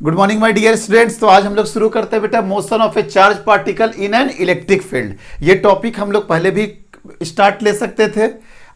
Good morning my dear students. तो आज हम लोग शुरू करते हैं बेटा motion of a charge particle in an electric field. ये टॉपिक हम लोग पहले भी स्टार्ट ले सकते थे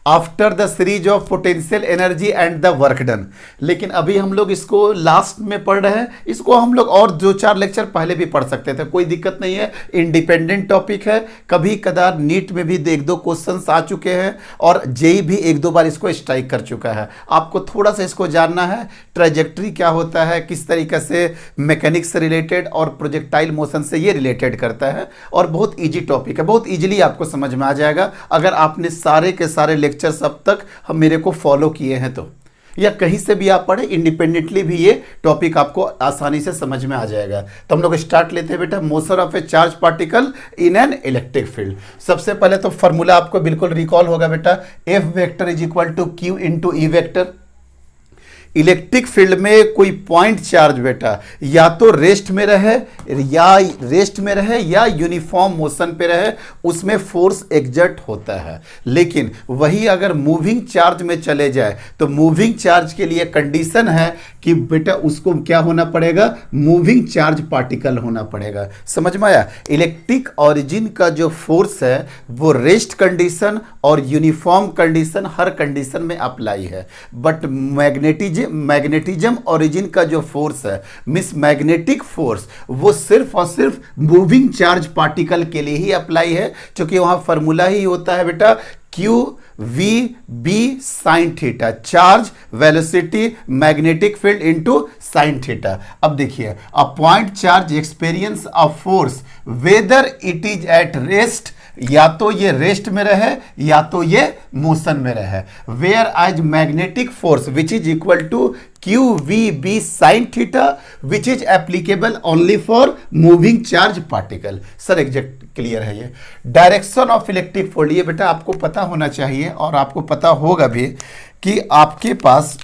after the series of potential energy and the work done, लेकिन अभी हम लोग इसको लास्ट में पढ़ रहे हैं। इसको हम लोग और 2-4 लेक्चर पहले भी पढ़ सकते थे, कोई दिक्कत नहीं है। इंडिपेंडेंट टॉपिक है, कभी कदार नीट में भी 1-2 क्वेश्चंस आ चुके हैं और जेई भी 1-2 बार इसको स्ट्राइक कर चुका है। आपको थोड़ा सा इसको जानना है, ट्रेजेक्ट्री क्या होता है, किस तरीके से मैकेनिक्स से रिलेटेड और प्रोजेक्टाइल मोशन से ये रिलेटेड करता है। और बहुत ईजी टॉपिक है, बहुत ईजिली आपको समझ में आ जाएगा अगर आपने सारे के सारे लेक्चर्स अब तक हम मेरे को फॉलो किए हैं तो, या कहीं से भी आप पढ़े इंडिपेंडेंटली भी ये टॉपिक आपको आसानी से समझ में आ जाएगा। तो हम लोग स्टार्ट लेते हैं बेटा motion of a charge particle in an electric field. सबसे पहले तो फॉर्मूला आपको बिल्कुल रिकॉल होगा बेटा, f vector is equal to q into e vector. Electric field में कोई पॉइंट चार्ज बेटा या तो रेस्ट में रहे या यूनिफॉर्म मोशन पे रहे, उसमें फोर्स एग्जर्ट होता है। लेकिन वही अगर मूविंग चार्ज में चले जाए तो मूविंग चार्ज के लिए कंडीशन है कि बेटा उसको क्या होना पड़ेगा, मूविंग चार्ज पार्टिकल होना पड़ेगा। समझ में आया? इलेक्ट्रिक ऑरिजिन का जो फोर्स है वो रेस्ट कंडीशन और यूनिफॉर्म कंडीशन हर कंडीशन में अप्लाई है। बट मैग्नेटिज्म ओरिजिन का जो फोर्स है, मिस मैग्नेटिक फोर्स, वो सिर्फ और सिर्फ मूविंग चार्ज पार्टिकल के लिए ही अप्लाई है, क्योंकि वहां फॉर्मूला ही होता है बेटा q we B sign theta, charge velocity magnetic field into sin theta. अब देखिए, a point charge experience a force whether it is at rest, या तो ये रेस्ट में रहे या तो ये मोशन में रहे। Whereas magnetic force which is equal to Q we B sign theta which is applicable only for moving charge particle. Sir exact clear है? ये डायरेक्शन ऑफ इलेक्ट्रिक फील्ड, ये बेटा आपको पता होना चाहिए और आपको पता होगा भी कि आपके पास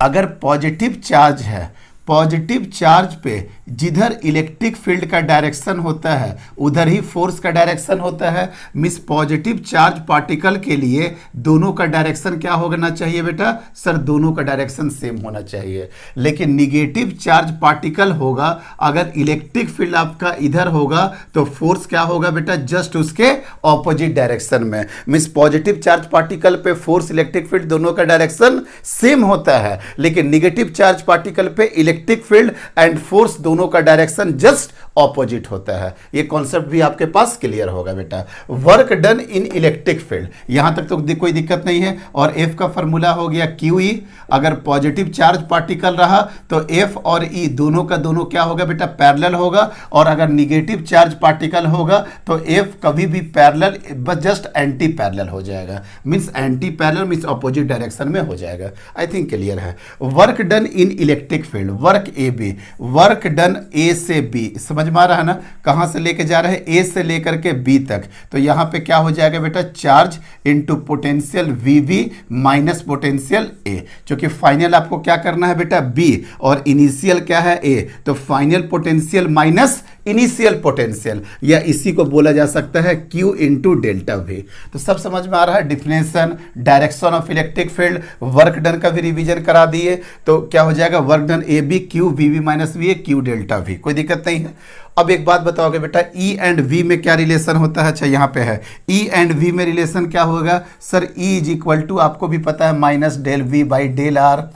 अगर पॉजिटिव चार्ज है, पॉजिटिव चार्ज पे जिधर इलेक्ट्रिक फील्ड का डायरेक्शन होता है उधर ही फोर्स का डायरेक्शन होता है। मिस पॉजिटिव चार्ज पार्टिकल के लिए दोनों का डायरेक्शन क्या होना चाहिए बेटा? सर दोनों का डायरेक्शन सेम होना चाहिए। लेकिन निगेटिव चार्ज पार्टिकल होगा, अगर इलेक्ट्रिक फील्ड आपका इधर होगा तो फोर्स क्या होगा बेटा? जस्ट उसके ऑपोजिट डायरेक्शन में। मिस पॉजिटिव चार्ज पार्टिकल पे फोर्स इलेक्ट्रिक फील्ड दोनों का डायरेक्शन सेम होता है, लेकिन निगेटिव चार्ज पार्टिकल पे इलेक्ट्रिक फील्ड एंड फोर्स दोनों का डायरेक्शन जस्ट ऑपोजिट होता है। ये कॉन्सेप्ट भी आपके पास क्लियर होगा बेटा। Work done in electric field, यहां तक तो कोई दिक्कत नहीं है। और एफ का फॉर्मूला हो गया क्यू ई, अगर पॉजिटिव चार्ज पार्टिकल रहा तो एफ और ई दोनों का दोनों क्या होगा बेटा? पैरेलल होगा। और अगर निगेटिव चार्ज पार्टिकल होगा तो एफ कभी भी पैरेलल बस जस्ट एंटी पैरेलल हो जाएगा। Means anti parallel means opposite direction में हो जाएगा। आई थिंक क्लियर है। Work done in electric field, work A B, work done A से बी, समझ में आ रहा है ना? कहां से लेके जा रहे हैं? ए से लेकर के बी तक। तो यहां पे क्या हो जाएगा बेटा? Charge into potential V we minus potential A, क्योंकि फाइनल आपको क्या करना है बेटा? बी, और इनिशियल क्या है? ए। तो final potential minus initial potential, या इसी को बोला जा सकता है क्यू इंटू डेल्टा वी। तो सब समझ में आ रहा है? Definition, direction of electric field, work done का भी रिवीजन करा दिए। तो क्या हो जाएगा? Work done a b q v we minus v a q delta v. कोई दिक्कत नहीं है। अब एक बात बताओगे बेटा, ई एंड वी में क्या रिलेशन होता है? अच्छा यहाँ पे है ई एंड वी में रिलेशन क्या होगा? Sir E is equal to, आपको भी पता है, minus del V by del R.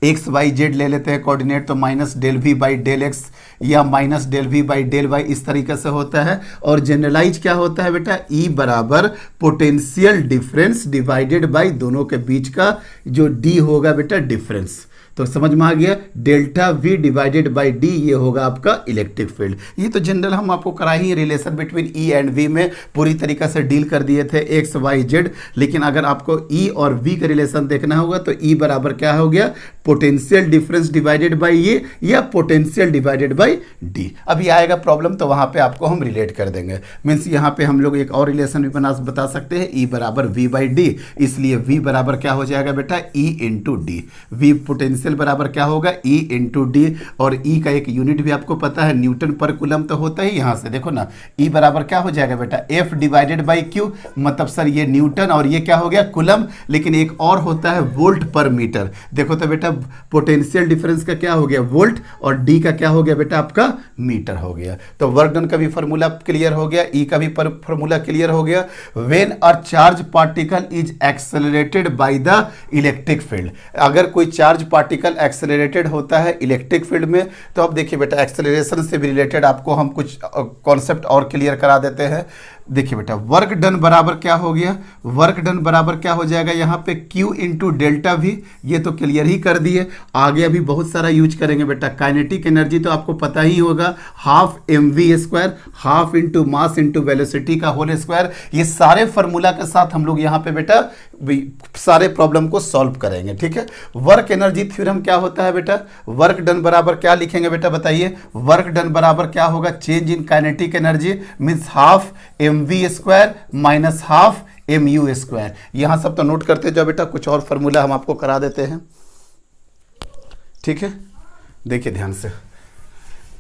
X Y Z ले लेते हैं कोऑर्डिनेट, तो minus del V by del X या minus del V by del Y, इस तरीके से होता है। और जनरलाइज क्या होता है बेटा? ई बराबर पोटेंशियल डिफरेंस डिवाइडेड बाई दोनों के बीच का जो डी होगा बेटा डिफरेंस। तो समझ में आ गया? Delta we divided by D, ये होगा आपका इलेक्ट्रिक फील्ड। ये तो जनरल हम आपको कराए ही, relation between E and V में पूरी तरीके से डील कर दिए थे, एक्स वाई जेड। लेकिन अगर आपको ई और वी का रिलेशन देखना होगा तो ई बराबर क्या हो गया? पोटेंशियल डिफरेंस डिवाइडेड बाई ये, या पोटेंशियल डिवाइडेड बाई डी। अभी आएगा प्रॉब्लम तो वहां पे आपको हम रिलेट कर देंगे। मीन्स यहाँ पे हम लोग एक और रिलेशन भी बता सकते हैं, ई बराबर वी बाई डी, इसलिए वी बराबर क्या हो जाएगा बेटा? E into d. V potential बराबर क्या होगा? E into d. और ई का एक यूनिट भी आपको पता है, न्यूटन पर कूलम तो होता ही। यहां से देखो ना, ई बराबर क्या हो जाएगा बेटा? एफ डिवाइडेड बाई क्यू, मतलब सर ये न्यूटन और ये क्या हो गया? कूलम। लेकिन एक और होता है वोल्ट पर मीटर। देखो तो बेटा पोटेंशियल डिफरेंस का क्या हो गया वोल्ट, और डी का क्या हो गया बेटा आपका मीटर हो गया। तो वर्क डन का भी फॉर्मूला क्लियर हो गया, ई का भी फॉर्मूला क्लियर हो गया। When a charge particle is accelerated by the electric field, अगर कोई चार्ज पार्टिकल एक्सेलरेटेड होता है इलेक्ट्रिक फील्ड में, तो अब देखिए बेटा एक्सेलरेशन से भी रिलेटेड आपको हम कुछ कॉन्सेप्ट और क्लियर करा देते हैं। देखिए बेटा वर्क डन बराबर क्या हो गया, वर्क डन बराबर क्या हो जाएगा यहाँ पे Q इंटू डेल्टा वी, ये तो क्लियर ही कर दिए। आगे अभी बहुत सारा यूज करेंगे बेटा। काइनेटिक एनर्जी तो आपको पता ही होगा, half mv², half into mass into velocity का होल स्क्वायर। ये सारे फार्मूला के साथ हम लोग यहाँ पे बेटा सारे प्रॉब्लम को सॉल्व करेंगे, ठीक है। वर्क एनर्जी थ्योरम क्या होता है बेटा, वर्क डन बराबर क्या लिखेंगे बेटा बताइए। वर्क डन बराबर क्या होगा, change in kinetic energy means half mv² minus half mu²। यहां सब तो नोट करते जाओ बेटा, कुछ और फार्मूला हम आपको करा देते हैं, ठीक है। देखिए ध्यान से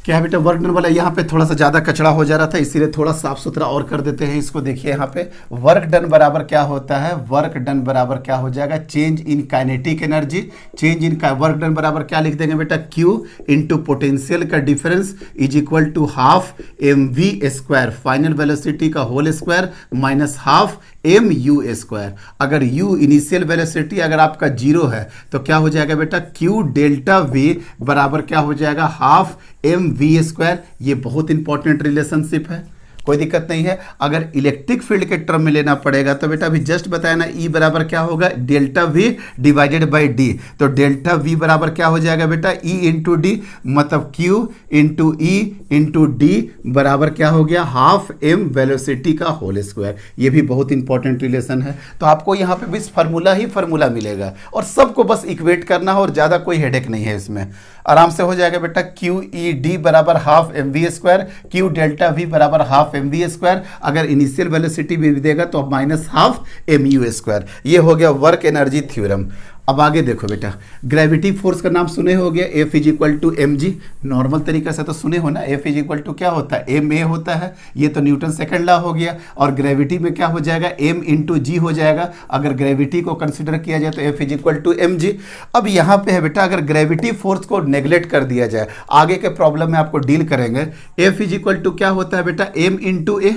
क्या है बेटा, वर्क डन वाला यहाँ पे थोड़ा सा ज़्यादा कचरा हो जा रहा था, इसीलिए थोड़ा साफ सुथरा और कर देते हैं इसको। देखिए यहाँ पे वर्क डन बराबर क्या होता है, वर्क डन बराबर क्या हो जाएगा, change in kinetic energy, change in work done बराबर क्या लिख देंगे बेटा, Q इंटू पोटेंशियल का difference is equal to half mv², final velocity का whole square minus half mu²। अगर u इनिशियल वेलोसिटी अगर आपका 0 है तो क्या हो जाएगा बेटा, Q डेल्टा v बराबर क्या हो जाएगा, हाफ mv²। ये बहुत इंपॉर्टेंट रिलेशनशिप है, कोई दिक्कत नहीं है। अगर इलेक्ट्रिक फील्ड के टर्म में लेना पड़ेगा तो बेटा अभी जस्ट बताया ना, E बराबर क्या होगा, delta V divided by D। तो डेल्टा V बराबर क्या हो जाएगा बेटा, E इंटू डी, मतलब Q into E into D बराबर क्या हो गया, हाफ m वेलोसिटी का होल स्क्वायर। ये भी बहुत इंपॉर्टेंट रिलेशन है। तो आपको यहाँ पे बस फार्मूला ही फार्मूला मिलेगा और सबको बस इक्वेट करना हो और ज़्यादा कोई हेडेक नहीं है इसमें, आराम से हो जाएगा बेटा। QED बराबर half mv², Q delta V बराबर हाफ mv²। अगर इनिशियल वेलोसिटी भी देगा तो माइनस हाफ mu²। ये हो गया वर्क एनर्जी थ्योरम। अब आगे देखो बेटा, ग्रेविटी फोर्स का नाम सुने हो गया, F is equal to mg। Normal तरीके से तो सुने हो ना, F इज इक्वल टू क्या होता है, ma होता है। ये तो न्यूटन सेकंड लॉ हो गया। और ग्रेविटी में क्या हो जाएगा, m इंटू जी हो जाएगा। अगर ग्रेविटी को कंसिडर किया जाए तो F is equal to mg। अब यहाँ पे है बेटा, अगर ग्रेविटी फोर्स को नेग्लेक्ट कर दिया जाए, आगे के प्रॉब्लम में आपको डील करेंगे। F इज इक्वल टू क्या होता है बेटा, m इंटू ए,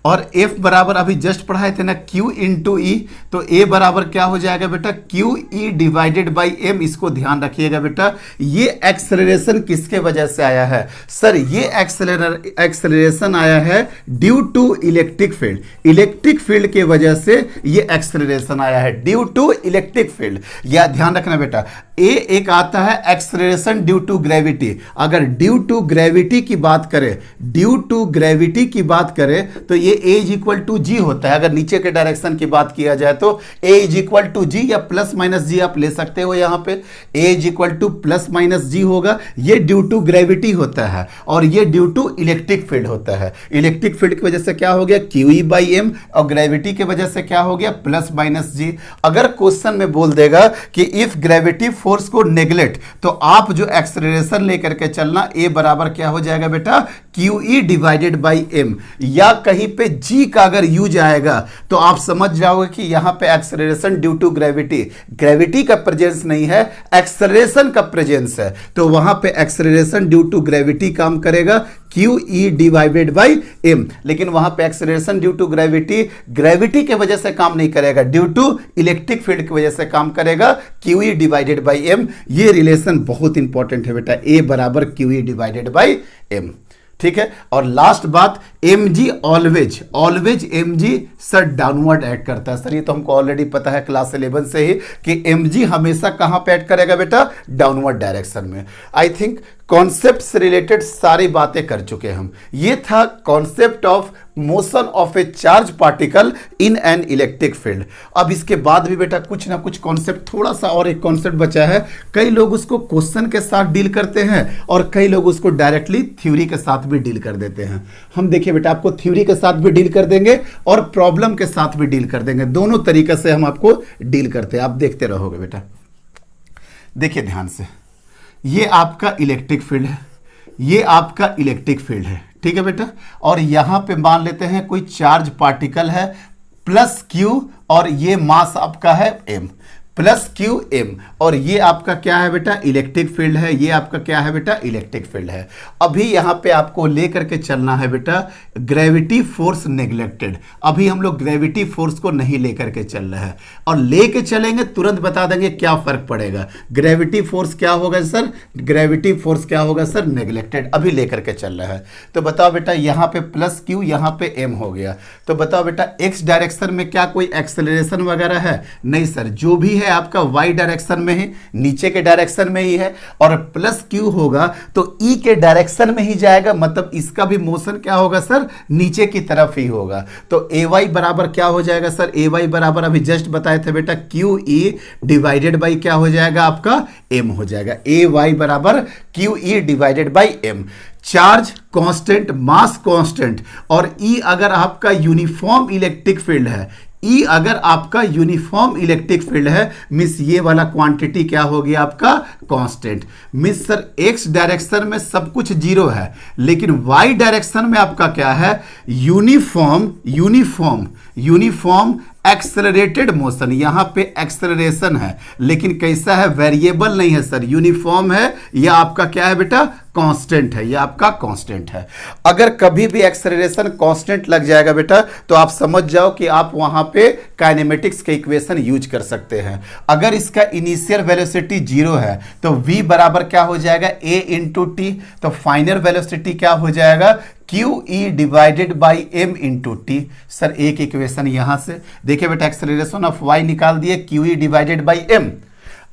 और F बराबर अभी जस्ट पढ़ाए थे ना Q इंटू ई, तो A बराबर क्या हो जाएगा बेटा, QE डिवाइडेड बाई M। इसको ध्यान रखिएगा बेटा, ये एक्सेलरेशन किसके वजह से आया है सर, ये एक्सेलरेशन आया है due to electric field. Electric field के वजह से ये एक्सेलरेशन आया है, ड्यू टू इलेक्ट्रिक फील्ड। यह ध्यान रखना बेटा। ए एक आता है एक्सेलरेशन ड्यू टू ग्रेविटी। अगर ड्यू टू ग्रेविटी की बात करें, ड्यू टू ग्रेविटी की बात करें तो ये ए इज इक्वल टू जी होता है। अगर नीचे के डायरेक्शन की बात किया जाए तो ए इज इक्वल टू जी या प्लस माइनस जी आप ले सकते हो। यहां पे A is equal to plus minus G होगा। ये ड्यू टू ग्रेविटी होता है और ये ड्यू टू इलेक्ट्रिक फील्ड होता है। इलेक्ट्रिक फील्ड की वजह से क्या हो गया, क्यू बाई एम, और ग्रेविटी की वजह से क्या हो गया, प्लस माइनस जी। अगर क्वेश्चन में बोल देगा कि इफ ग्रेविटी फोर्स को नेग्लेक्ट, तो आप जो एक्सेलरेशन लेकर के चलना, ए बराबर क्या हो जाएगा बेटा, Q E divided by m. या कहीं पे जी का अगर यूज आएगा तो आप समझ जाओगे कि यहां पे acceleration due to gravity, gravity का प्रेजेंस नहीं है, एक्सेलरेशन का प्रेजेंस है। तो वहां पे एक्सेलरेशन ड्यू टू ग्रेविटी काम करेगा, q E divided by m. लेकिन वहां पे acceleration due to gravity, gravity के वजह से काम नहीं करेगा, ड्यू टू इलेक्ट्रिक फील्ड की वजह से काम करेगा, q E divided by m. ये रिलेशन बहुत इंपॉर्टेंट है बेटा, ए बराबर q E divided by m. ठीक है। और लास्ट बात, mg always, always mg sir downward add करता है। सर ये तो हमको ऑलरेडी पता है क्लास 11 से ही कि mg हमेशा कहां पे ऐड करेगा बेटा, डाउनवर्ड डायरेक्शन में। आई थिंक कॉन्सेप्ट से रिलेटेड सारी बातें कर चुके हम। ये था concept of motion of a charge particle in an electric field. अब इसके बाद भी बेटा कुछ ना कुछ कॉन्सेप्ट, थोड़ा सा और एक कॉन्सेप्ट बचा है। कई लोग उसको क्वेश्चन के साथ डील करते हैं और कई लोग उसको डायरेक्टली थ्योरी के साथ भी डील कर देते हैं। हम देखिए बेटा, आपको थ्योरी के साथ भी डील कर देंगे और प्रॉब्लम के साथ भी डील कर देंगे। दोनों तरीके से हम आपको डील करते हैं, आप देखते रहोगे बेटा। देखिए ध्यान से, ये आपका इलेक्ट्रिक फील्ड है, ये आपका इलेक्ट्रिक फील्ड है, ठीक है बेटा। और यहां पे मान लेते हैं कोई चार्ज पार्टिकल है प्लस क्यू, और ये मास आपका है एम। प्लस क्यू एम, और ये आपका क्या है बेटा, इलेक्ट्रिक फील्ड है, ये आपका क्या है बेटा, इलेक्ट्रिक फील्ड है। अभी यहां पे आपको लेकर के चलना है बेटा ग्रेविटी फोर्स नेग्लेक्टेड। अभी हम लोग ग्रेविटी फोर्स को नहीं लेकर के चल रहे हैं, और लेके चलेंगे तुरंत बता देंगे क्या फर्क पड़ेगा। ग्रेविटी फोर्स क्या होगा सर, ग्रेविटी फोर्स क्या होगा सर, नेग्लेक्टेड। अभी लेकर के चल रहा है, तो बताओ बेटा यहां पे प्लस क्यू, यहां पे एम हो गया। तो बताओ बेटा एक्स डायरेक्शन में क्या कोई एक्सेलरेशन वगैरह है, नहीं सर, जो भी है आपका वाई डायरेक्शन में ही, नीचे के डायरेक्शन में ही है। और प्लस क्यू होगा तो ई के डायरेक्शन में ही जाएगा, मतलब इसका भी मोशन क्या होगा सर, नीचे की तरफ ही होगा। तो ए वाई बराबर क्या हो जाएगा सर, ए वाई बराबर अभी जस्ट बताए थे बेटा क्यू ई डिवाइडेड बाई क्या हो जाएगा आपका, एम हो जाएगा। ए वाई बराबर q E divided by m. Charge constant, mass constant, और ई अगर आपका यूनिफॉर्म इलेक्ट्रिक फील्ड है, ई अगर आपका यूनिफॉर्म इलेक्ट्रिक फील्ड है, मिस ये वाला क्वांटिटी क्या होगी आपका, constant. Miss sir x direction में सब कुछ जीरो है, लेकिन वाई डायरेक्शन में आपका क्या है, uniform uniform uniform accelerated motion. यहां पे एक्सेलरेशन है, लेकिन कैसा है, वेरिएबल नहीं है सर, यूनिफॉर्म है, या आपका क्या है बेटा, कांस्टेंट है, यह आपका कांस्टेंट है। अगर कभी भी एक्सेलरेशन कांस्टेंट लग जाएगा बेटा, तो आप समझ जाओ कि आप वहां पे काइनेमेटिक्स के इक्वेशन यूज कर सकते हैं। अगर इसका इनिशियल वेलोसिटी जीरो है तो v बराबर क्या हो जाएगा, a इंटू टी, तो फाइनल वेलोसिटी क्या हो जाएगा, Q E divided by M into T. Sir एक इक्वेशन यहां से देखिए बेटा, एक्सेलरेशन ऑफ y निकाल दिए Q E divided by M,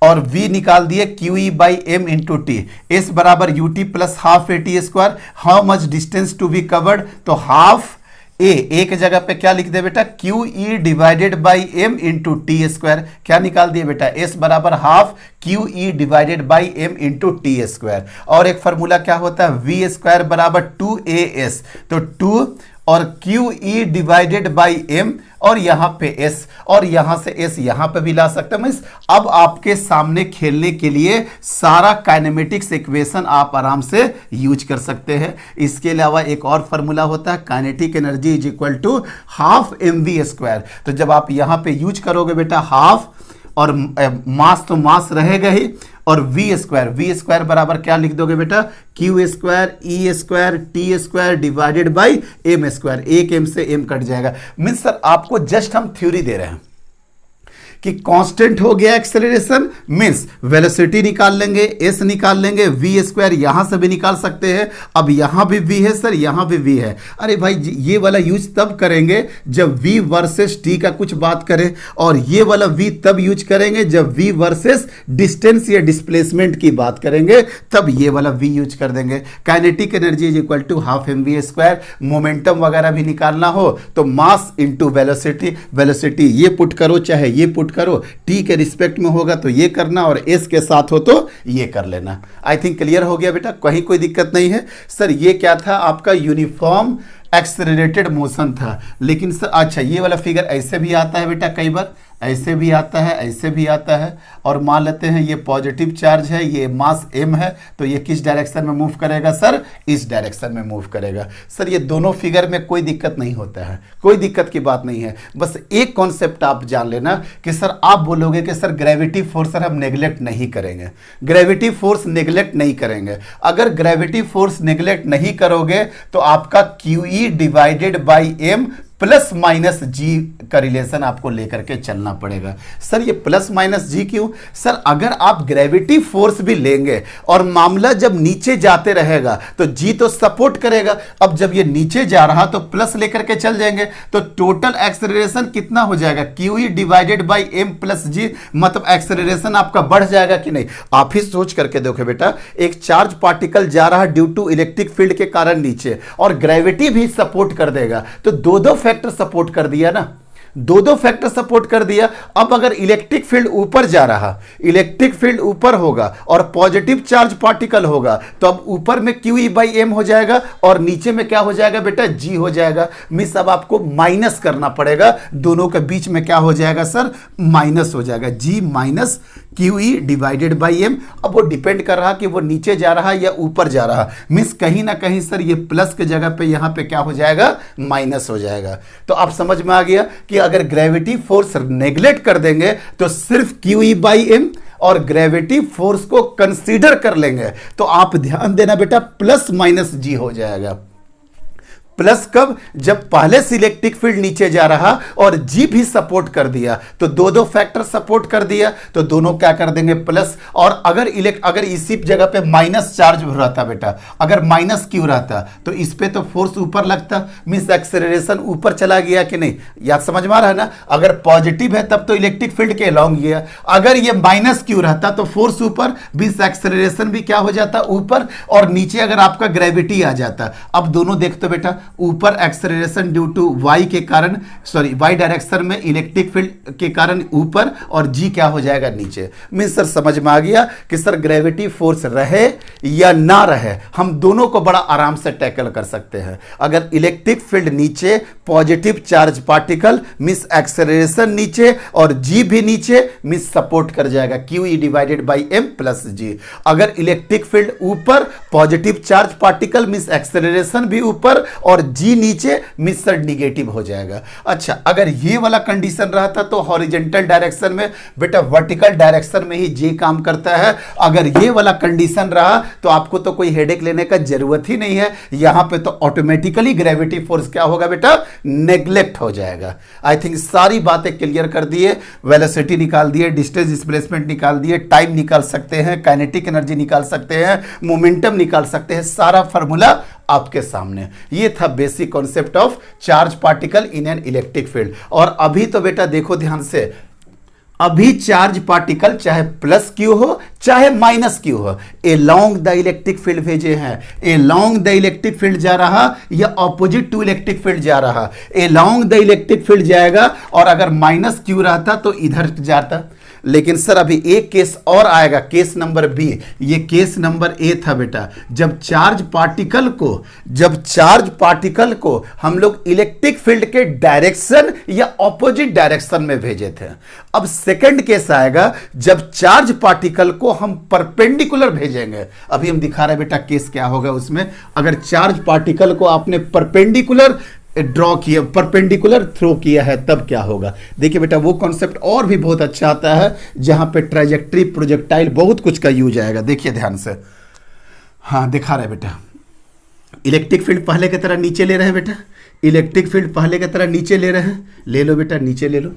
और v निकाल दिए Q E by M into T. S बराबर U T plus half A T square. How much distance to be covered, तो हाफ ए, एक जगह पे क्या लिख दे बेटा, Q E divided by M into t square. क्या निकाल दिए बेटा, एस बराबर half q E divided by M into t square. और एक फॉर्मूला क्या होता है, वी स्क्वायर बराबर 2as, तो 2 और q E divided by M, और यहां पे s, और यहां से s यहां पे भी ला सकते हैं। अब आपके सामने खेलने के लिए सारा काइनेमेटिक्स इक्वेशन आप आराम से यूज कर सकते हैं। इसके अलावा एक और फॉर्मूला होता है, kinetic energy is equal to half m v square. तो जब आप यहां पे यूज करोगे बेटा हाफ, और मास तो मास रहेगा ही, और वी स्क्वायर बराबर क्या लिख दोगे बेटा, q square e square t square divided by m square. एक एम से एम कट जाएगा। मीन्स सर आपको जस्ट हम थ्योरी दे रहे हैं कि कांस्टेंट हो गया एक्सेलरेशन, मींस वेलोसिटी निकाल लेंगे, एस निकाल लेंगे, वी स्क्वायर यहां से भी निकाल सकते हैं। अब यहां भी वी है सर, यहां भी वी है। अरे भाई ये वाला यूज तब करेंगे जब वी वर्सेस टी का कुछ बात करें, और ये वाला वी तब यूज करेंगे जब वी वर्सेस डिस्टेंस या डिस्प्लेसमेंट की बात करेंगे, तब ये वाला वी यूज कर देंगे। Kinetic energy is equal to half m v square. Momentum वगैरह भी निकालना हो तो मास इंटू वेलोसिटी, वेलोसिटी ये पुट करो चाहे ये पुट करो, टी के रिस्पेक्ट में होगा तो ये करना, और एस के साथ हो तो ये कर लेना। आई थिंक क्लियर हो गया बेटा, कहीं कोई दिक्कत नहीं है। सर ये क्या था आपका, यूनिफॉर्म एक्सेलरेटेड मोशन था। लेकिन सर अच्छा ये वाला फिगर ऐसे भी आता है बेटा, कई बार ऐसे भी आता है, ऐसे भी आता है। और मान लेते हैं ये पॉजिटिव चार्ज है, ये मास m है, तो ये किस डायरेक्शन में मूव करेगा सर, इस डायरेक्शन में मूव करेगा। सर ये दोनों फिगर में कोई दिक्कत नहीं होता है, कोई दिक्कत की बात नहीं है। बस एक कॉन्सेप्ट आप जान लेना कि सर आप बोलोगे कि सर ग्रेविटी फोर्स सर हम नेग्लेक्ट नहीं करेंगे, ग्रेविटी फोर्स नेग्लेक्ट नहीं करेंगे। अगर ग्रेविटी फोर्स नेग्लेक्ट नहीं करोगे तो आपका Q E divided by M plus minus G का रिलेशन आपको लेकर के चलना पड़ेगा। सर ये प्लस माइनस जी क्यों, सर अगर आप ग्रेविटी फोर्स भी लेंगे और मामला जब नीचे जाते रहेगा तो जी तो सपोर्ट करेगा। अब जब ये नीचे जा रहा तो प्लस लेकर के चल जाएंगे, तो टोटल एक्सेलरेशन कितना हो जाएगा, Q E divided by M plus G, मतलब एक्सेलरेशन आपका बढ़ जाएगा कि नहीं। आप ही सोच करके देखो बेटा, एक चार्ज पार्टिकल जा रहा ड्यू टू इलेक्ट्रिक फील्ड के कारण नीचे, और ग्रेविटी भी सपोर्ट कर देगा, तो दो फैक्टर सपोर्ट कर दिया ना, दो फैक्टर सपोर्ट कर दिया। अब अगर इलेक्ट्रिक फील्ड ऊपर जा रहा, इलेक्ट्रिक फील्ड ऊपर होगा और पॉजिटिव चार्ज पार्टिकल होगा, तो अब ऊपर में क्यू ई बाई एम हो जाएगा और नीचे में क्या हो जाएगा बेटा, जी हो जाएगा। मिस अब आपको माइनस करना पड़ेगा, दोनों के बीच में क्या हो जाएगा सर, माइनस हो जाएगा, G minus Q E divided by M. अब वो डिपेंड कर रहा कि वो नीचे जा रहा या ऊपर जा रहा, मिस कहीं ना कहीं सर ये प्लस के जगह पे यहाँ पे क्या हो जाएगा, माइनस हो जाएगा। तो आप समझ में आ गया कि अगर ग्रेविटी फोर्स नेग्लेक्ट कर देंगे तो सिर्फ क्यू ई बाई एम और ग्रेविटी फोर्स को कंसीडर कर लेंगे तो आप ध्यान देना बेटा प्लस माइनस जी हो जाएगा। प्लस कब? जब पहले से इलेक्ट्रिक फील्ड नीचे जा रहा और जी भी सपोर्ट कर दिया तो दो दो फैक्टर सपोर्ट कर दिया तो दोनों क्या कर देंगे प्लस। और अगर इसी जगह पे माइनस चार्ज रहता बेटा, अगर माइनस क्यू रहता तो इस पे तो फोर्स ऊपर लगता, मींस एक्सेलरेशन ऊपर चला गया कि नहीं, याद समझ में आ रहा है ना। अगर पॉजिटिव है तब तो इलेक्ट्रिक फील्ड के अलॉन्ग गया, अगर ये माइनस क्यू रहता तो फोर्स ऊपर, मींस एक्सेलरेशन भी क्या हो जाता ऊपर, और नीचे अगर आपका ग्रेविटी आ जाता। अब दोनों देखते बेटा, ऊपर एक्सेलरेशन ड्यू टू वाई के कारण, सॉरी वाई डायरेक्शन में इलेक्ट्रिक फील्ड के कारण ऊपर और जी क्या हो जाएगा नीचे। मींस सर समझ में आ गया कि सर ग्रेविटी फोर्स रहे या ना रहे हम दोनों को बड़ा आराम से टैकल कर सकते हैं। अगर इलेक्ट्रिक फील्ड नीचे, positive charge particle means acceleration नीचे और जी भी नीचे मींस सपोर्ट कर जाएगा Q E divided by M plus G. अगर इलेक्ट्रिक फील्ड ऊपर, positive charge particle means acceleration भी ऊपर और जी नीचे मींस सर निगेटिव हो जाएगा। अच्छा, अगर ये वाला कंडीशन रहता तो हॉरिजॉन्टल डायरेक्शन में बेटा, वर्टिकल डायरेक्शन में ही जी काम करता है। अगर ये वाला कंडीशन रहा तो आपको तो कोई हेडेक लेने का जरूरत ही नहीं है, यहां पे तो ऑटोमेटिकली ग्रेविटी फोर्स क्या होगा बेटा, नेग्लेक्ट हो जाएगा। आई थिंक सारी बातें क्लियर कर दिए, वेलोसिटी निकाल दिए, डिस्टेंस डिस्प्लेसमेंट निकाल दिए, टाइम निकाल सकते हैं, काइनेटिक एनर्जी निकाल सकते हैं, मोमेंटम निकाल सकते हैं, सारा फार्मूला आपके सामने। ये था basic concept of charge particle in an electric field. और अभी तो बेटा देखो ध्यान से, अभी चार्ज पार्टिकल चाहे प्लस क्यू हो चाहे माइनस क्यू हो, एलॉन्ग द इलेक्ट्रिक फील्ड भेजे हैं। एलॉन्ग द इलेक्ट्रिक फील्ड जा रहा या ऑपोजिट टू इलेक्ट्रिक फील्ड जा रहा, एलॉन्ग द इलेक्ट्रिक फील्ड जाएगा। और अगर माइनस क्यू रहता तो इधर जाता। लेकिन सर अभी एक केस और आएगा, केस नंबर बी। ये केस नंबर ए था बेटा, जब चार्ज पार्टिकल को हम लोग इलेक्ट्रिक फील्ड के डायरेक्शन या ऑपोजिट डायरेक्शन में भेजे थे। अब सेकंड केस आएगा जब चार्ज पार्टिकल को हम परपेंडिकुलर भेजेंगे। अभी हम दिखा रहे हैं बेटा केस क्या होगा उसमें। अगर चार्ज पार्टिकल को आपने परपेंडिकुलर ड्रॉ किया, परपेंडिकुलर थ्रो किया है, तब क्या होगा। देखिए बेटा, वो कॉन्सेप्ट और भी बहुत अच्छा आता है जहां पे ट्राजेक्टरी, प्रोजेक्टाइल, बहुत कुछ का यूज आएगा। देखिए ध्यान से, हाँ दिखा रहे बेटा, इलेक्ट्रिक फील्ड पहले की तरह नीचे ले रहे हैं बेटा, इलेक्ट्रिक फील्ड पहले की तरह नीचे ले रहे हैं। ले लो बेटा, नीचे ले लो,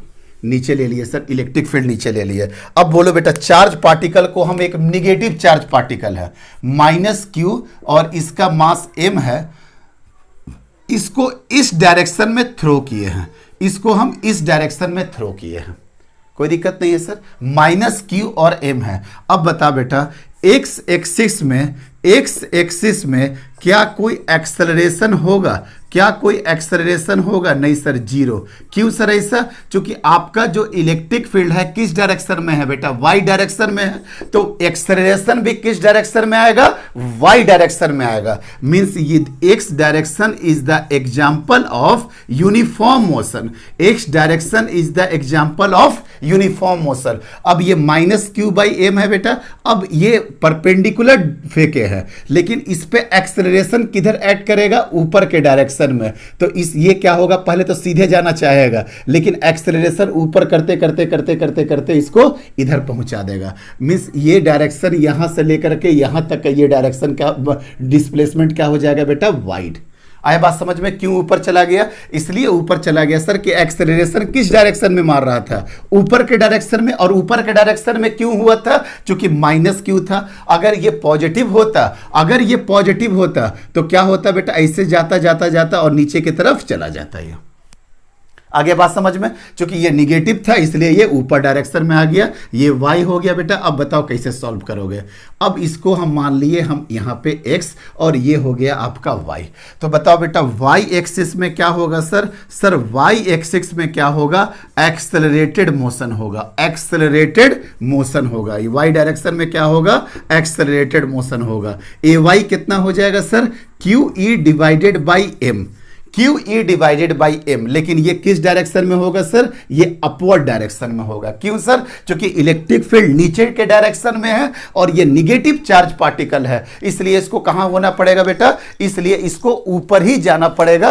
नीचे ले लिए सर, इलेक्ट्रिक फील्ड नीचे ले लिए। अब बोलो बेटा, चार्ज पार्टिकल को हम, एक निगेटिव चार्ज पार्टिकल है माइनस क्यू और इसका मास m है, इसको इस डायरेक्शन में थ्रो किए हैं, इसको हम इस डायरेक्शन में थ्रो किए हैं, कोई दिक्कत नहीं है सर। माइनस क्यू और m है। अब बता बेटा, x एक्सिस में क्या कोई एक्सेलरेशन होगा? क्या कोई एक्सेलरेशन होगा? नहीं सर, जीरो। क्यों सर ऐसा? क्योंकि आपका जो इलेक्ट्रिक फील्ड है किस डायरेक्शन में है बेटा? वाई डायरेक्शन में है, तो एक्सेलरेशन भी किस डायरेक्शन में आएगा? वाई डायरेक्शन में आएगा। मींस ये x direction is the example of uniform motion, x direction is the example of uniform motion. अब ये माइनस क्यू बाई एम है बेटा, अब ये परपेंडिकुलर फेंके है, लेकिन इस पे एक्सेलरेशन किधर ऐड करेगा? ऊपर के डायरेक्शन में। तो इस ये क्या होगा, पहले तो सीधे जाना चाहेगा, लेकिन एक्सेलरेशन ऊपर करते करते करते करते करते इसको इधर पहुंचा देगा। मींस ये डायरेक्शन यहां से लेकर के यहां तक का ये डायरेक्शन का डिस्प्लेसमेंट क्या हो जाएगा बेटा? वाइड। आया बात समझ में? क्यों ऊपर चला गया? इसलिए ऊपर चला गया सर कि एक्सेलरेशन किस डायरेक्शन में मार रहा था? ऊपर के डायरेक्शन में। और ऊपर के डायरेक्शन में क्यों हुआ था? क्योंकि माइनस क्यू था। अगर ये पॉजिटिव होता तो क्या होता बेटा? ऐसे जाता जाता जाता और नीचे की तरफ चला जाता है। आगे बात समझ में? क्योंकि ये निगेटिव था इसलिए ये ऊपर डायरेक्शन में आ गया, ये y हो गया बेटा। अब बताओ कैसे सॉल्व करोगे? अब इसको हम मान लिए हम यहाँ पे x और ये हो गया आपका y। तो बताओ बेटा y एक्सिस में क्या होगा सर? सर y एक्सिस में क्या होगा? एक्सेलरेटेड मोशन होगा, एक्सेलरेटेड मोशन होगा। y डायरेक्शन में क्या होगा? एक्सेलरेटेड मोशन होगा। ay कितना हो जाएगा sir? QE divided by m। Q E divided by m, लेकिन ये किस डायरेक्शन में होगा सर? ये अपवर्ड डायरेक्शन में होगा। क्यों सर? क्योंकि इलेक्ट्रिक फील्ड नीचे के डायरेक्शन में है और ये निगेटिव चार्ज पार्टिकल है, इसलिए इसको कहां होना पड़ेगा बेटा? इसलिए इसको ऊपर ही जाना पड़ेगा,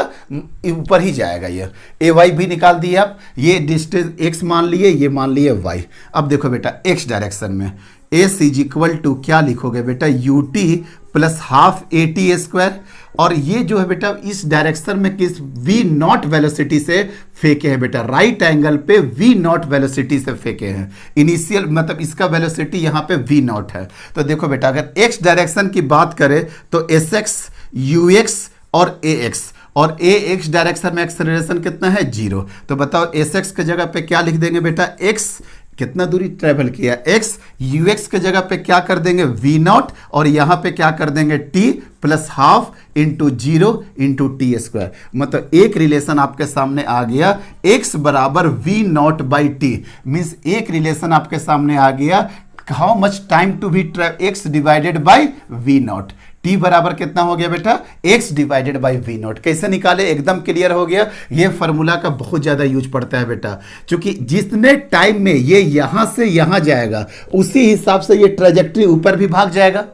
ऊपर ही जाएगा। ये ए वाई भी निकाल दिए आप, ये डिस्टेंस एक्स मान लिए, ये मान लिए वाई। अब देखो बेटा एक्स डायरेक्शन में एस इज इक्वल टू क्या लिखोगे बेटा? You T plus half A T square, और ये जो है बेटा इस डायरेक्शन में किस वी नॉट वेलोसिटी से फेंके हैं बेटा? राइट एंगल पे वी नॉट वेलोसिटी से फेंके हैं। इनिशियल मतलब इसका वेलोसिटी यहां पे वी नॉट है। तो देखो बेटा अगर एक्स डायरेक्शन की बात करें तो एस एक्स, यू एक्स और ए एक्स, और ए एक्स डायरेक्शन में एक्सेलरेशन कितना है? 0। तो बताओ एस एक्स की जगह पे क्या लिख देंगे बेटा? एक्स कितना दूरी ट्रेवल किया? एक्स। यू एक्स के जगह पे क्या कर देंगे? वी नॉट, और यहां पे क्या कर देंगे? T plus half into 0 into t square. मतलब एक रिलेशन आपके सामने आ गया, एक्स बराबर v naught by t, means एक रिलेशन आपके सामने आ गया, how much time to be x divided by v naught. T बराबर कितना हो गया बेटा? X divided by v naught. कैसे निकाले? एकदम क्लियर हो गया। ये फॉर्मूला का बहुत ज्यादा यूज पड़ता है बेटा, क्योंकि जितने टाइम में ये यहां से यहां जाएगा उसी हिसाब से ये ट्रेजेक्ट्री ऊपर भी भाग जाएगा।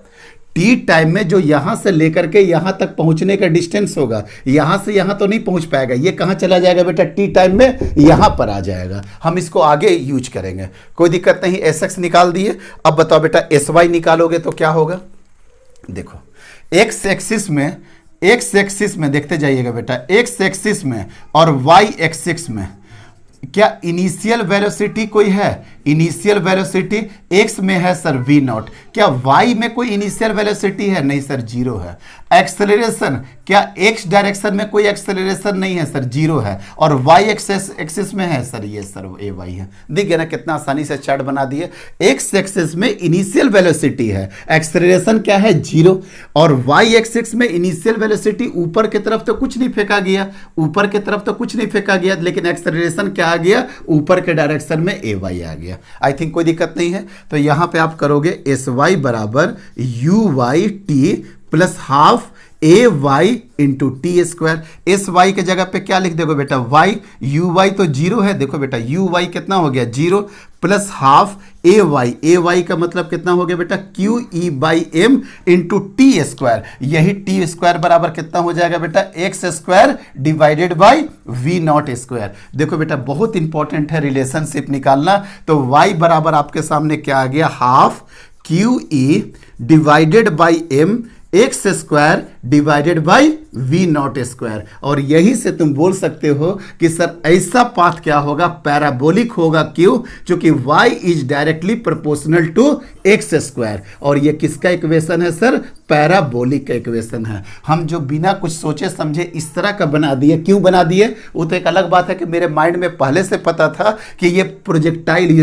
टी टाइम में जो यहां से लेकर के यहां तक पहुंचने का डिस्टेंस होगा, यहां से यहां तो नहीं पहुंच पाएगा, ये कहां चला जाएगा बेटा? टी टाइम में यहां पर आ जाएगा। हम इसको आगे यूज करेंगे, कोई दिक्कत नहीं। एस एक्स निकाल दिए। अब बताओ बेटा एस वाई निकालोगे तो क्या होगा? देखो एक्स एक्सिस में देखते जाइएगा बेटा, एक्स एक्सिस में और वाई एक्सिस में क्या इनिशियल वेलोसिटी कोई है? इनिशियल वेलोसिटी एक्स में है सर वी नॉट। क्या वाई में कोई इनिशियल वेलोसिटी है? नहीं सर 0 है। एक्सेलरेशन क्या एक्स डायरेक्शन में कोई एक्सेलरेशन नहीं है सर? 0 है। और वाई एक्सिस में है सर, ये सर ए वाई है। दिख गया ना कितना आसानी से चार्ट बना दिए। एक्स एक्सिस में इनिशियल वेलोसिटी है, एक्सेलरेशन क्या है? 0। और वाई एक्सिस में इनिशियल वेलोसिटी ऊपर की तरफ तो कुछ नहीं फेंका गया, ऊपर की तरफ तो कुछ नहीं फेंका गया, लेकिन एक्सेलरेशन क्या आ गया? ऊपर के डायरेक्शन में ए वाई आ गया। आई थिंक कोई दिक्कत नहीं है। तो यहां पे आप करोगे एस वाई बराबर u y t plus half a y into t square. S y के जगह पे क्या लिख दोगे बेटा? वाई। यू वाई तो 0 है, देखो बेटा यू वाई कितना हो गया? 0 plus half a y. A y का मतलब कितना हो गया बेटा? Q E by M into t square. यही टी स्क्वायर बराबर कितना हो जाएगा बेटा? X square divided by v naught square. देखो बेटा बहुत इंपॉर्टेंट है रिलेशनशिप निकालना। तो वाई बराबर आपके सामने क्या आ गया? Half q E divided by m x square divided by v naught square. और यही से तुम बोल सकते हो कि सर ऐसा पाथ क्या होगा? पैराबोलिक होगा। क्यों? क्योंकि y is directly proportional to x square. और ये किसका इक्वेशन है सर? पैराबोलिक का इक्वेशन है। हम जो बिना कुछ सोचे समझे इस तरह का बना दिए। क्यों बना दिए? वो तो एक अलग बात है कि मेरे माइंड में पहले से पता था कि ये प्रोजेक्टाइल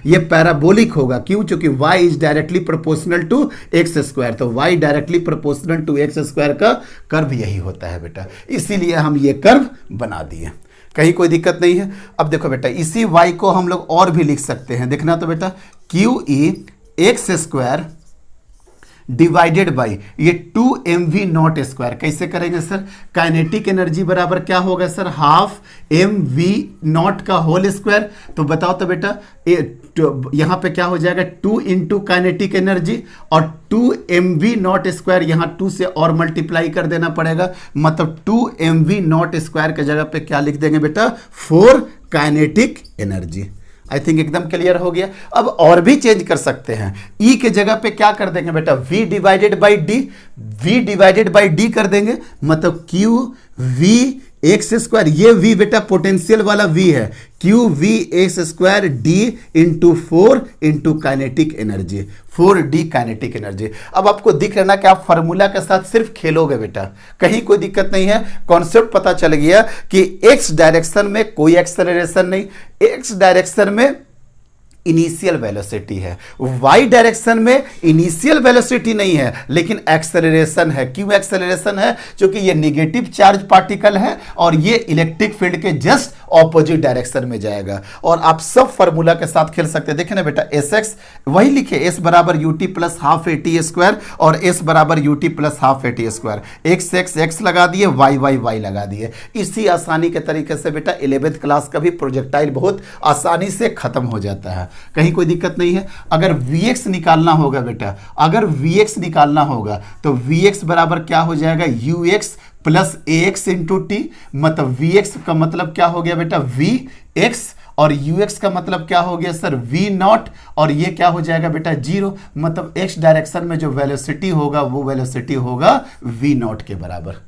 ये पैराबोलिक होगा। क्यों? क्योंकि y is directly proportional to x square. तो y directly proportional to x square का कर्व यही होता है बेटा, इसीलिए हम ये कर्व बना दिए। कहीं कोई दिक्कत नहीं है। अब देखो बेटा इसी y को हम लोग और भी लिख सकते हैं। देखना तो बेटा Q E x square divided by ये 2mv नॉट स्क्वायर। कैसे करेंगे सर? काइनेटिक एनर्जी बराबर क्या होगा सर? हाफ mv नॉट का होल स्क्वायर। तो बताओ तो बेटा यहां पे क्या हो जाएगा? 2 इंटू काइनेटिक एनर्जी और 2mv नॉट स्क्वायर, यहां 2 से और मल्टीप्लाई कर देना पड़ेगा। मतलब 2mv नॉट स्क्वायर की जगह पे क्या लिख देंगे बेटा? 4 काइनेटिक एनर्जी। आई थिंक एकदम क्लियर हो गया। अब और भी चेंज कर सकते हैं। ई के जगह पे क्या कर देंगे बेटा? v divided by d. v divided by d कर देंगे, मतलब क्यू वी एक्स स्क्वायर। ये v बेटा पोटेंशियल वाला v है। Q v x square d into 4 into kinetic energy, 4d kinetic energy. अब आपको दिख रहा ना कि आप फार्मूला के साथ सिर्फ खेलोगे बेटा, कहीं कोई दिक्कत नहीं है। कॉन्सेप्ट पता चल गया कि एक्स डायरेक्शन में कोई एक्सेलरेशन नहीं, एक्स डायरेक्शन में इनिशियल वेलोसिटी है। वाई डायरेक्शन में इनिशियल वेलोसिटी नहीं है लेकिन एक्सेलरेशन है। क्यों एक्सेलरेशन है? क्योंकि ये नेगेटिव चार्ज पार्टिकल है और ये इलेक्ट्रिक फील्ड के जस्ट ऑपोजिट डायरेक्शन में जाएगा। और आप सब फार्मूला के साथ खेल सकते हैं। देखें ना बेटा, एस एक्स वही लिखे, एस बराबर U T plus half A T square और एस बराबर U T plus half A T square. X x x लगा दिए, वाई वाई वाई लगा दिए। इसी आसानी के तरीके से बेटा 11th क्लास का भी प्रोजेक्टाइल बहुत आसानी से खत्म हो जाता है, कहीं कोई दिक्कत नहीं है। अगर Vx निकालना होगा बेटा, अगर Vx निकालना होगा तो Vx बराबर क्या हो जाएगा, ux plus ax into t. मतलब Vx का मतलब क्या हो गया बेटा, Vx, और ux का मतलब क्या हो गया सर, v नॉट, और ये क्या हो जाएगा बेटा, जीरो। मतलब x डायरेक्शन में जो वेलोसिटी होगा वो वेलोसिटी होगा v नॉट के बराबर।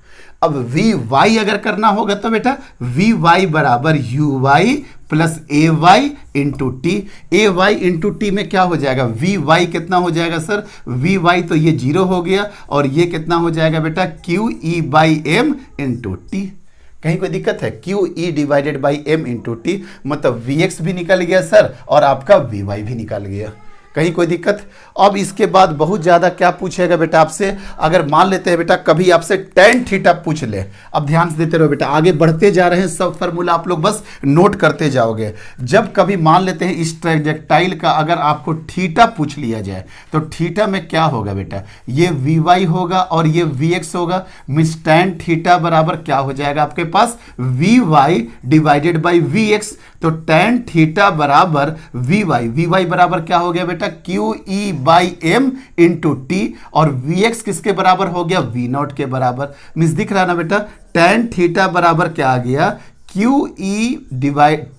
अब वी वाई अगर करना होगा तो बेटा वी वाई बराबर u y plus a y into t. A y into t में क्या हो जाएगा, वी वाई कितना हो जाएगा सर, वी वाई तो ये जीरो हो गया और ये कितना हो जाएगा बेटा, Q E by M into t. कहीं कोई दिक्कत है, q E divided by M into t. मतलब वी एक्स भी निकल गया सर और आपका वी वाई भी निकल गया, कहीं कोई दिक्कत। अब इसके बाद बहुत ज़्यादा क्या पूछेगा बेटा आपसे, अगर मान लेते हैं बेटा कभी आपसे टेन थीटा पूछ ले। अब ध्यान से देते रहो बेटा, आगे बढ़ते जा रहे हैं, सब फार्मूला आप लोग बस नोट करते जाओगे। जब कभी मान लेते हैं इस ट्रैजेक्टाइल का अगर आपको थीटा पूछ लिया जाए तो थीटा में क्या होगा बेटा, ये वी वाई होगा और ये वी एक्स होगा। मीन्स टेन थीटा बराबर क्या हो जाएगा आपके पास, V Y divided by V X. तो टेन थीटा बराबर वी वाई बराबर क्या हो गया बेटा, Q E by M into T, और वी एक्स किसके बराबर हो गया, वी नॉट के बराबर। मीन्स दिख रहा है ना बेटा, टेन थीटा बराबर क्या आ गया, q e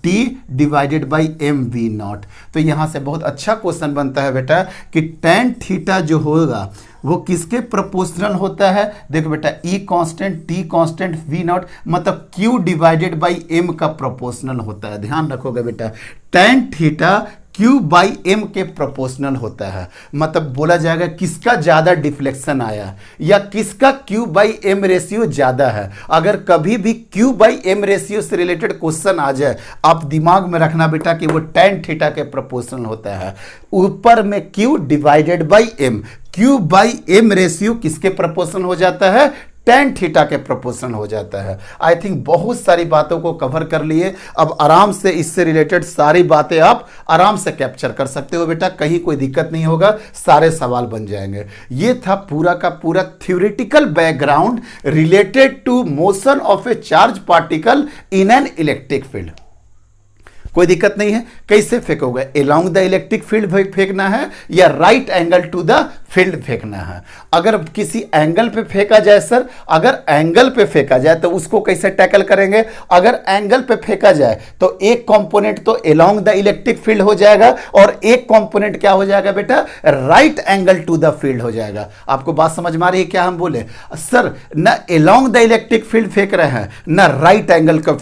t divided by m v naught. तो यहां से बहुत अच्छा क्वेश्चन बनता है बेटा कि टेन थीटा जो होगा वो किसके प्रोपोर्शनल होता है। देखो बेटा, E constant, T constant, V naught, मतलब क्यू डिवाइडेड बाई एम का प्रोपोर्शनल होता है। ध्यान रखोगे बेटा, tan theta Q by M के प्रोपोर्शनल होता है। मतलब बोला जाएगा किसका ज्यादा डिफ्लेक्शन आया या किसका क्यू बाई एम रेशियो ज्यादा है। अगर कभी भी क्यू बाई एम रेशियो से रिलेटेड क्वेश्चन आ जाए, आप दिमाग में रखना बेटा कि वो टेन थीटा के प्रोपोर्शनल होता है। ऊपर में q divided by m, q by m ratio किसके प्रोपोर्शनल हो जाता है, टेन थीटा के प्रोपोर्शनल हो जाता है। आई थिंक बहुत सारी बातों को कवर कर लिए। अब आराम से इससे रिलेटेड सारी बातें आप आराम से कैप्चर कर सकते हो बेटा, कहीं कोई दिक्कत नहीं होगा, सारे सवाल बन जाएंगे। ये था पूरा का पूरा theoretical background related to motion of a charge particle in an electric field. कोई दिक्कत नहीं है, कैसे फेंकोगे, अलोंग द इलेक्ट्रिक फील्ड फेंकना है या right angle to the field फेंकना है। अगर किसी एंगल पे फेंका जाए सर, अगर एंगल पे फेंका जाए तो उसको कैसे टैकल करेंगे। अगर एंगल पे फेंका जाए तो एक कंपोनेंट तो अलोंग द इलेक्ट्रिक फील्ड हो जाएगा और एक कंपोनेंट क्या हो जाएगा बेटा, right angle to the field हो जाएगा। आपको बात समझ में आ रही है क्या हम बोले सर, न अलोंग द इलेक्ट्रिक फील्ड फेंक रहे हैं न राइट एंगल का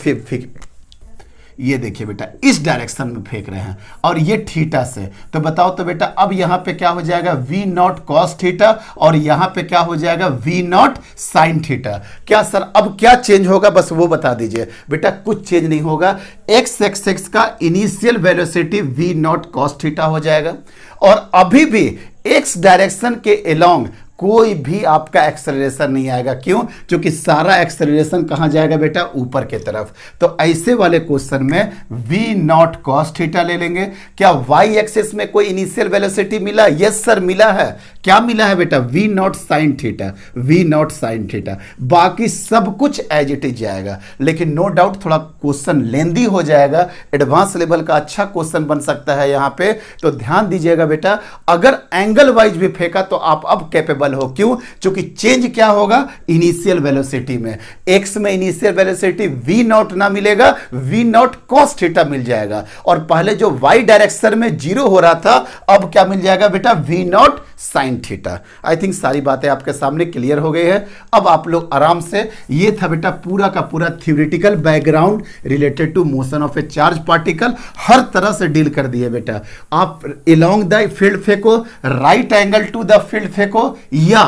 ये देखिए बेटा इस डायरेक्शन में फेंक रहे हैं और ये थीटा से। तो बताओ तो बेटा अब यहां पे क्या हो जाएगा, वी नॉट कॉस थीटा, और यहां पे क्या हो जाएगा, वी नॉट साइन थीटा। क्या सर अब क्या चेंज होगा, बस वो बता दीजिए बेटा। कुछ चेंज नहीं होगा, एक्स एक्स का initial velocity v naught cos theta हो जाएगा और अभी भी एक्स डायरेक्शन के अलोंग कोई भी आपका एक्सेलरेशन नहीं आएगा। क्यों, क्योंकि सारा एक्सेलरेशन कहां जाएगा बेटा, ऊपर के तरफ। तो ऐसे वाले क्वेश्चन में v नॉट कॉस थीटा ले लेंगे। क्या y एक्सिस में कोई इनिशियल वेलोसिटी मिला, यस सर मिला है। क्या मिला है बेटा, v not sine theta, v not sine theta. बाकी सब कुछ एज इट इज जाएगा, लेकिन नो डाउट थोड़ा क्वेश्चन लेंदी हो जाएगा, एडवांस लेवल का अच्छा क्वेश्चन बन सकता है यहां पे। तो ध्यान दीजिएगा बेटा, अगर एंगल वाइज भी फेंका तो आप अब कैपेबल हो। क्यों, क्योंकि चेंज क्या होगा, इनिशियल वेलोसिटी में। एक्स में इनिशियल वेलोसिटी वी नॉट ना मिलेगा, वी नॉट कॉस थीटा मिल जाएगा। और पहले जो वाई डायरेक्शन में जीरो हो रहा था, अब क्या मिल जाएगा बेटा, v naught sine theta. I think सारी बातें आपके सामने क्लियर हो गई है। अब आप लोग आराम से, ये था बेटा पूरा का पूरा theoretical background related to motion of a charge particle. हर तरह से डील कर दिए बेटा। आप अलोंग द फील्ड फेंको, right angle to the field फेंको, या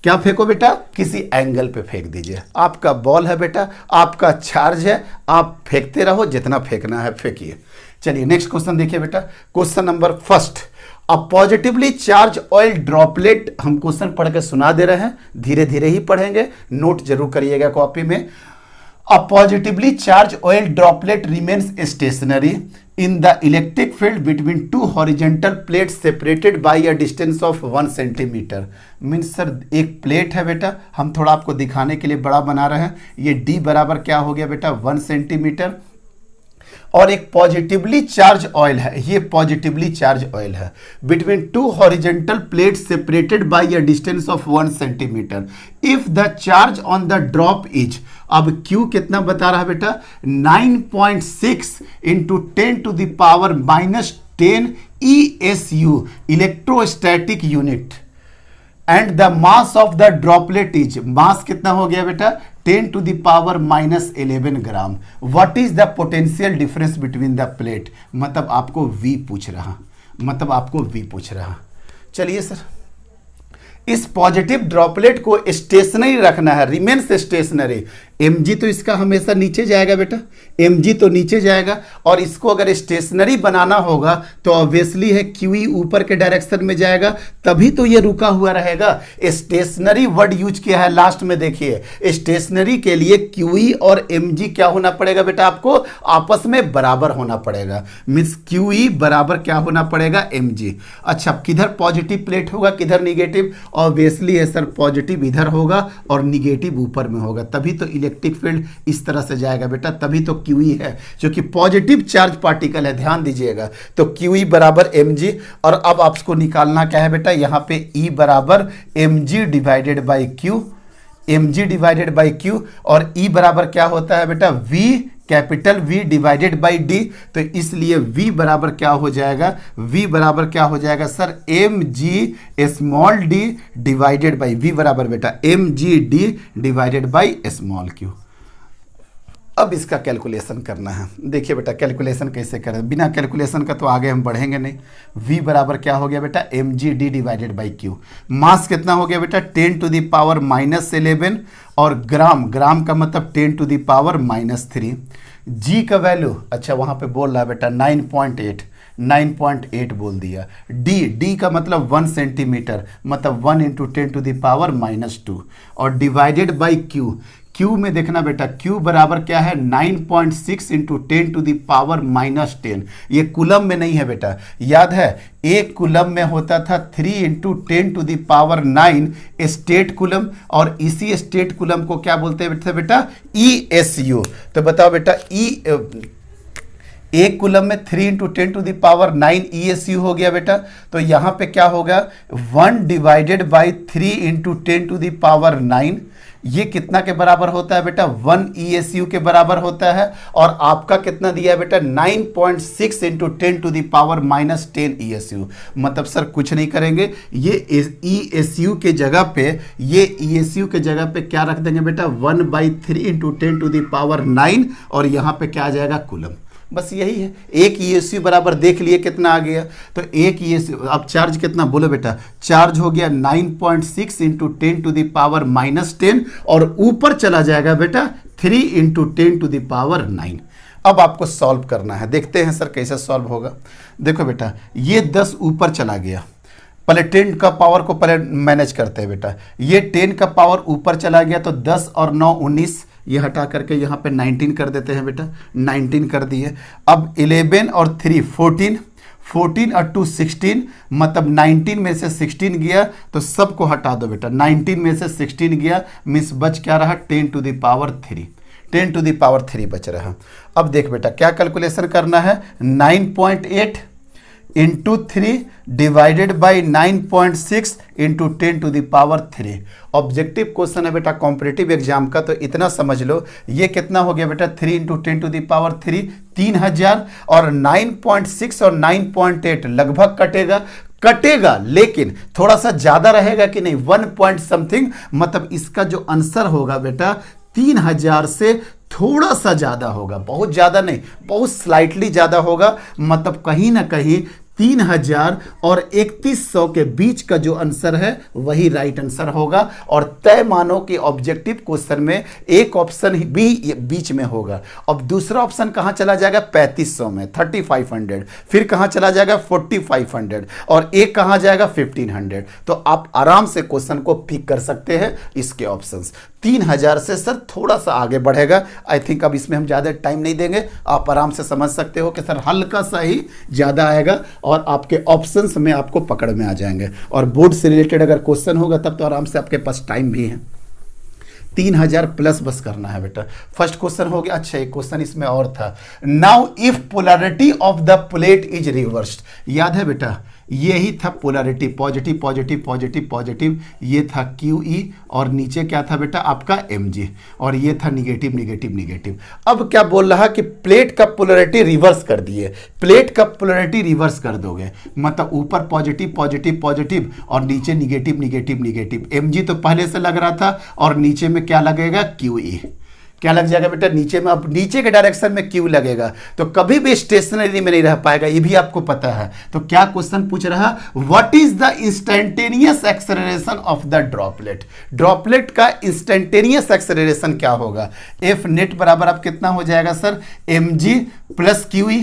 क्या फेंको बेटा, किसी एंगल पे फेंक दीजिए। आपका बॉल है बेटा, आपका चार्ज है, आप फेंकते रहो, जितना फेंकना है फेंकिए। चलिए नेक्स्ट क्वेश्चन देखिए बेटा, क्वेश्चन नंबर फर्स्ट। अ पॉजिटिवली चार्ज ऑयल ड्रॉपलेट, हम क्वेश्चन पढ़ के सुना दे रहे हैं, धीरे धीरे ही पढ़ेंगे, नोट जरूर करिएगा कॉपी में। A positively charge oil droplet remains stationary in the electric field between two horizontal plates separated by a distance of 1 centimeter। Means sir एक प्लेट है बेटा, हम थोड़ा आपको दिखाने के लिए बड़ा बना रहे हैं, ये d बराबर क्या हो गया बेटा 1 सेंटीमीटर, और एक पॉजिटिवली चार्ज ऑयल है, ये पॉजिटिवली चार्ज ऑयल है, between two horizontal plate separated by a distance of 1 centimetre. If the charge on the drop is, अब Q कितना बता रहा है बेटा 9.6 into 10⁻⁻10 ESU electrostatic unit, and the mass of the droplet is, mass कितना हो गया बेटा 10⁻11 gram. What is the potential difference between the plate, मतलब आपको V पूछ रहा, चलिए सर इस पॉजिटिव ड्रॉपलेट को स्टेशनरी रखना है, रिमेन्स स्टेशनरी। mg तो इसका हमेशा नीचे जाएगा बेटा, mg तो नीचे जाएगा, और इसको अगर स्टेशनरी बनाना होगा तो ऑब्वियसली है QE ऊपर के डायरेक्शन में जाएगा, तभी तो ये रुका हुआ रहेगा। स्टेशनरी वर्ड यूज किया है लास्ट में, देखिए स्टेशनरी के लिए QE और mg क्या होना पड़ेगा बेटा, आपको आपस में बराबर होना पड़ेगा, मीन्स QE बराबर क्या होना पड़ेगा mg। अच्छा किधर पॉजिटिव प्लेट होगा, किधर निगेटिव, ऑब्वियसली है सर पॉजिटिव इधर होगा और निगेटिव ऊपर में होगा, तभी तो इलेक्ट्रिक फील्ड इस तरह से जाएगा बेटा, तभी तो QE है, क्योंकि पॉजिटिव चार्ज पार्टिकल है, ध्यान दीजिएगा। तो QE बराबर mg, और अब आपको निकालना क्या है बेटा, यहाँ पे E बराबर mg divided by Q, mg divided by Q, और E बराबर क्या होता है बेटा V, capital V divided by D, तो इसलिए V बराबर क्या हो जाएगा, V बराबर क्या हो जाएगा sir mg small d divided by, V बराबर बेटा mgd divided by small q। अब इसका कैलकुलेशन करना है, देखिए बेटा कैलकुलेशन कैसे करें, बिना कैलकुलेशन का तो आगे हम बढ़ेंगे नहीं। V बराबर क्या हो गया बेटा mgd डिवाइडेड बाई q, मास कितना हो गया बेटा 10⁻−11, और ग्राम, ग्राम का मतलब 10⁻−3। G का वैल्यू, अच्छा वहाँ पे बोल रहा है बेटा 9.8 बोल दिया। D का मतलब 1 सेंटीमीटर, मतलब 1 इंटू 10⁻−2, और डिवाइडेड बाई Q में देखना बेटा, Q बराबर क्या है 9.6 इंटू 10⁻−10, ये कुलम में नहीं है बेटा, याद है एक कुलम में होता था 3 इंटू 10⁻9 स्टेट कुलम, और इसी स्टेट कुलम को क्या बोलते हैं बेटा ESU। तो बताओ बेटा एक कुलम में 3 इंटू 10⁻9 ESU हो गया बेटा, तो यहाँ पे क्या होगा 1 डिवाइडेड बाई 3 इंटू 10⁻9, ये कितना के बराबर होता है बेटा 1 ESU के बराबर होता है, और आपका कितना दिया है बेटा 9.6 इंटू 10⁻10 ESU। मतलब सर कुछ नहीं करेंगे, ये ESU के जगह पे, ये ESU के जगह पे क्या रख देंगे बेटा 1/3 इंटू 10⁻9, और यहाँ पे क्या आ जाएगा कुलम, बस यही है। एक ESU बराबर देख लिए कितना आ गया, तो एक ESU, अब चार्ज कितना बोलो बेटा, चार्ज हो गया 9.6 इंटू 10⁻10, और ऊपर चला जाएगा बेटा 3 इंटू 10⁻9। अब आपको सॉल्व करना है, देखते हैं सर कैसे सॉल्व होगा। देखो बेटा ये 10 ऊपर चला गया, पहले 10 का पावर को पहले मैनेज करते हैं बेटा, ये 10 का पावर ऊपर चला गया, तो 10 और 9 19, ये हटा करके यहाँ पे 19 कर देते हैं बेटा, 19 कर दिए। अब 11 और 3 14, 14 और 2 16, मतलब 19 में से 16 गया, तो सबको हटा दो बेटा, 19 में से 16 गया, मीन्स बच क्या रहा 10⁻3, 10⁻3 बच रहा। अब देख बेटा क्या कैलकुलेशन करना है, 9.8 into 3 divided by 9.6 into 10⁻3। Objective question है बेटा कॉम्पिटिटिव एग्जाम का, तो इतना समझ लो, ये कितना हो गया बेटा 3 इंटू 10⁻3 3000, और 9.6 और 9.8 लगभग कटेगा, लेकिन थोड़ा सा ज्यादा रहेगा कि नहीं 1 पॉइंट समथिंग, मतलब इसका जो आंसर होगा बेटा 3000 से थोड़ा सा ज्यादा होगा, बहुत ज्यादा नहीं, बहुत स्लाइटली ज्यादा होगा, मतलब कहीं ना कहीं 3000 और 3100 के बीच का जो आंसर है वही राइट आंसर होगा। और तय मानों के ऑब्जेक्टिव क्वेश्चन में एक ऑप्शन भी बीच में होगा। अब दूसरा ऑप्शन कहां चला जाएगा? 3500 में 3500, फिर कहां चला जाएगा? 4500, और एक कहां जाएगा? 1500। तो आप आराम से क्वेश्चन को पिक कर सकते हैं इसके ऑप्शंस। 3000 से सर थोड़ा सा आगे बढ़ेगा, आई थिंक अब इसमें हम ज़्यादा टाइम नहीं देंगे, आप आराम से समझ सकते हो कि सर हल्का सा ही ज़्यादा आएगा और आपके ऑप्शंस में आपको पकड़ में आ जाएंगे। और बोर्ड से रिलेटेड अगर क्वेश्चन होगा तब तो आराम से आपके पास टाइम भी है। 3000 प्लस बस करना है बेटा। फर्स्ट क्वेश्चन हो गया। अच्छा, एक क्वेश्चन इसमें और था, now if polarity of the plate is reversed. याद है बेटा, ये ही था polarity, positive positive positive positive, ये था QE और नीचे क्या था बेटा आपका Mg, और ये था निगेटिव निगेटिव निगेटिव। अब क्या बोल रहा कि प्लेट का पोलैरिटी रिवर्स कर दिए, प्लेट का पोलैरिटी रिवर्स कर दोगे, मतलब ऊपर पॉजिटिव पॉजिटिव पॉजिटिव और नीचे निगेटिव निगेटिव निगेटिव। Mg तो पहले से लग रहा था और नीचे में क्या लगेगा? QE। क्या लग जाएगा बेटा? नीचे में, अब नीचे के डायरेक्शन में Q लगेगा तो कभी भी स्टेशनरी में नहीं रह पाएगा, ये भी आपको पता है। तो क्या क्वेश्चन पूछ रहा? What is the instantaneous acceleration of the droplet. Droplet का इंस्टेंटेनियस एक्सेलरेशन क्या होगा? F नेट बराबर अब कितना हो जाएगा sir? Mg plus QE,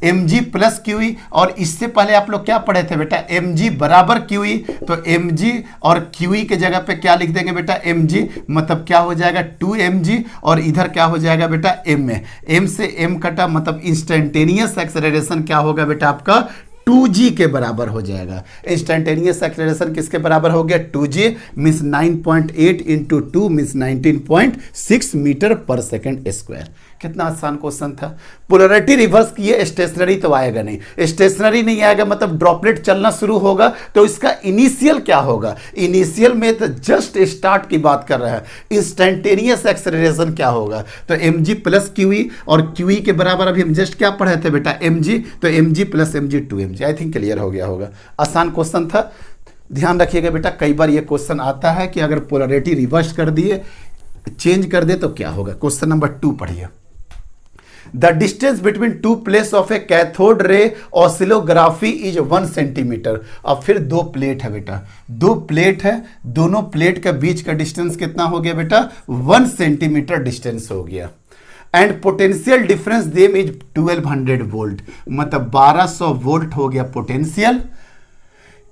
Mg plus QE। और इससे पहले आप लोग क्या पढ़े थे बेटा? Mg बराबर QE, तो Mg और QE के जगह पे क्या लिख देंगे बेटा? Mg, मतलब क्या हो जाएगा? 2mg, और इधर क्या हो जाएगा बेटा? M में M से M कटा, मतलब इंस्टेंटेनियस एक्सेलरेशन क्या होगा बेटा आपका? 2g के बराबर हो जाएगा। इंस्टेंटेनियस एक्सेलरेशन किसके बराबर हो गया? 2g means 9.8 into 2 means 19.6 meter per second square. कितना आसान क्वेश्चन था। पोलैरिटी रिवर्स किए, स्टेशनरी तो आएगा नहीं, स्टेशनरी नहीं आएगा मतलब ड्रॉपलेट चलना शुरू होगा तो इसका इनिशियल क्या होगा? इनिशियल में तो जस्ट स्टार्ट की बात कर रहा है, इंस्टेंटेनियस एक्सेलरेशन क्या होगा? तो mg प्लस QE, और QE के बराबर अभी हम जस्ट क्या पढ़े थे बेटा? mg, तो mg प्लस mg 2mg। आई थिंक क्लियर हो गया होगा। आसान क्वेश्चन था। ध्यान रखिएगा बेटा, कई बार ये क्वेश्चन आता है कि अगर पोलैरिटी रिवर्स कर दिए, चेंज कर दे तो क्या होगा। क्वेश्चन नंबर 2 पढ़िए। The distance between two plates of a cathode ray oscillography is 1 centimetre. अब फिर दो प्लेट है बेटा, दो प्लेट है, दोनों प्लेट के बीच का डिस्टेंस कितना हो गया बेटा? 1 सेंटीमीटर डिस्टेंस हो गया। And potential difference them is 1200 volt, मतलब 1200 वोल्ट हो गया potential.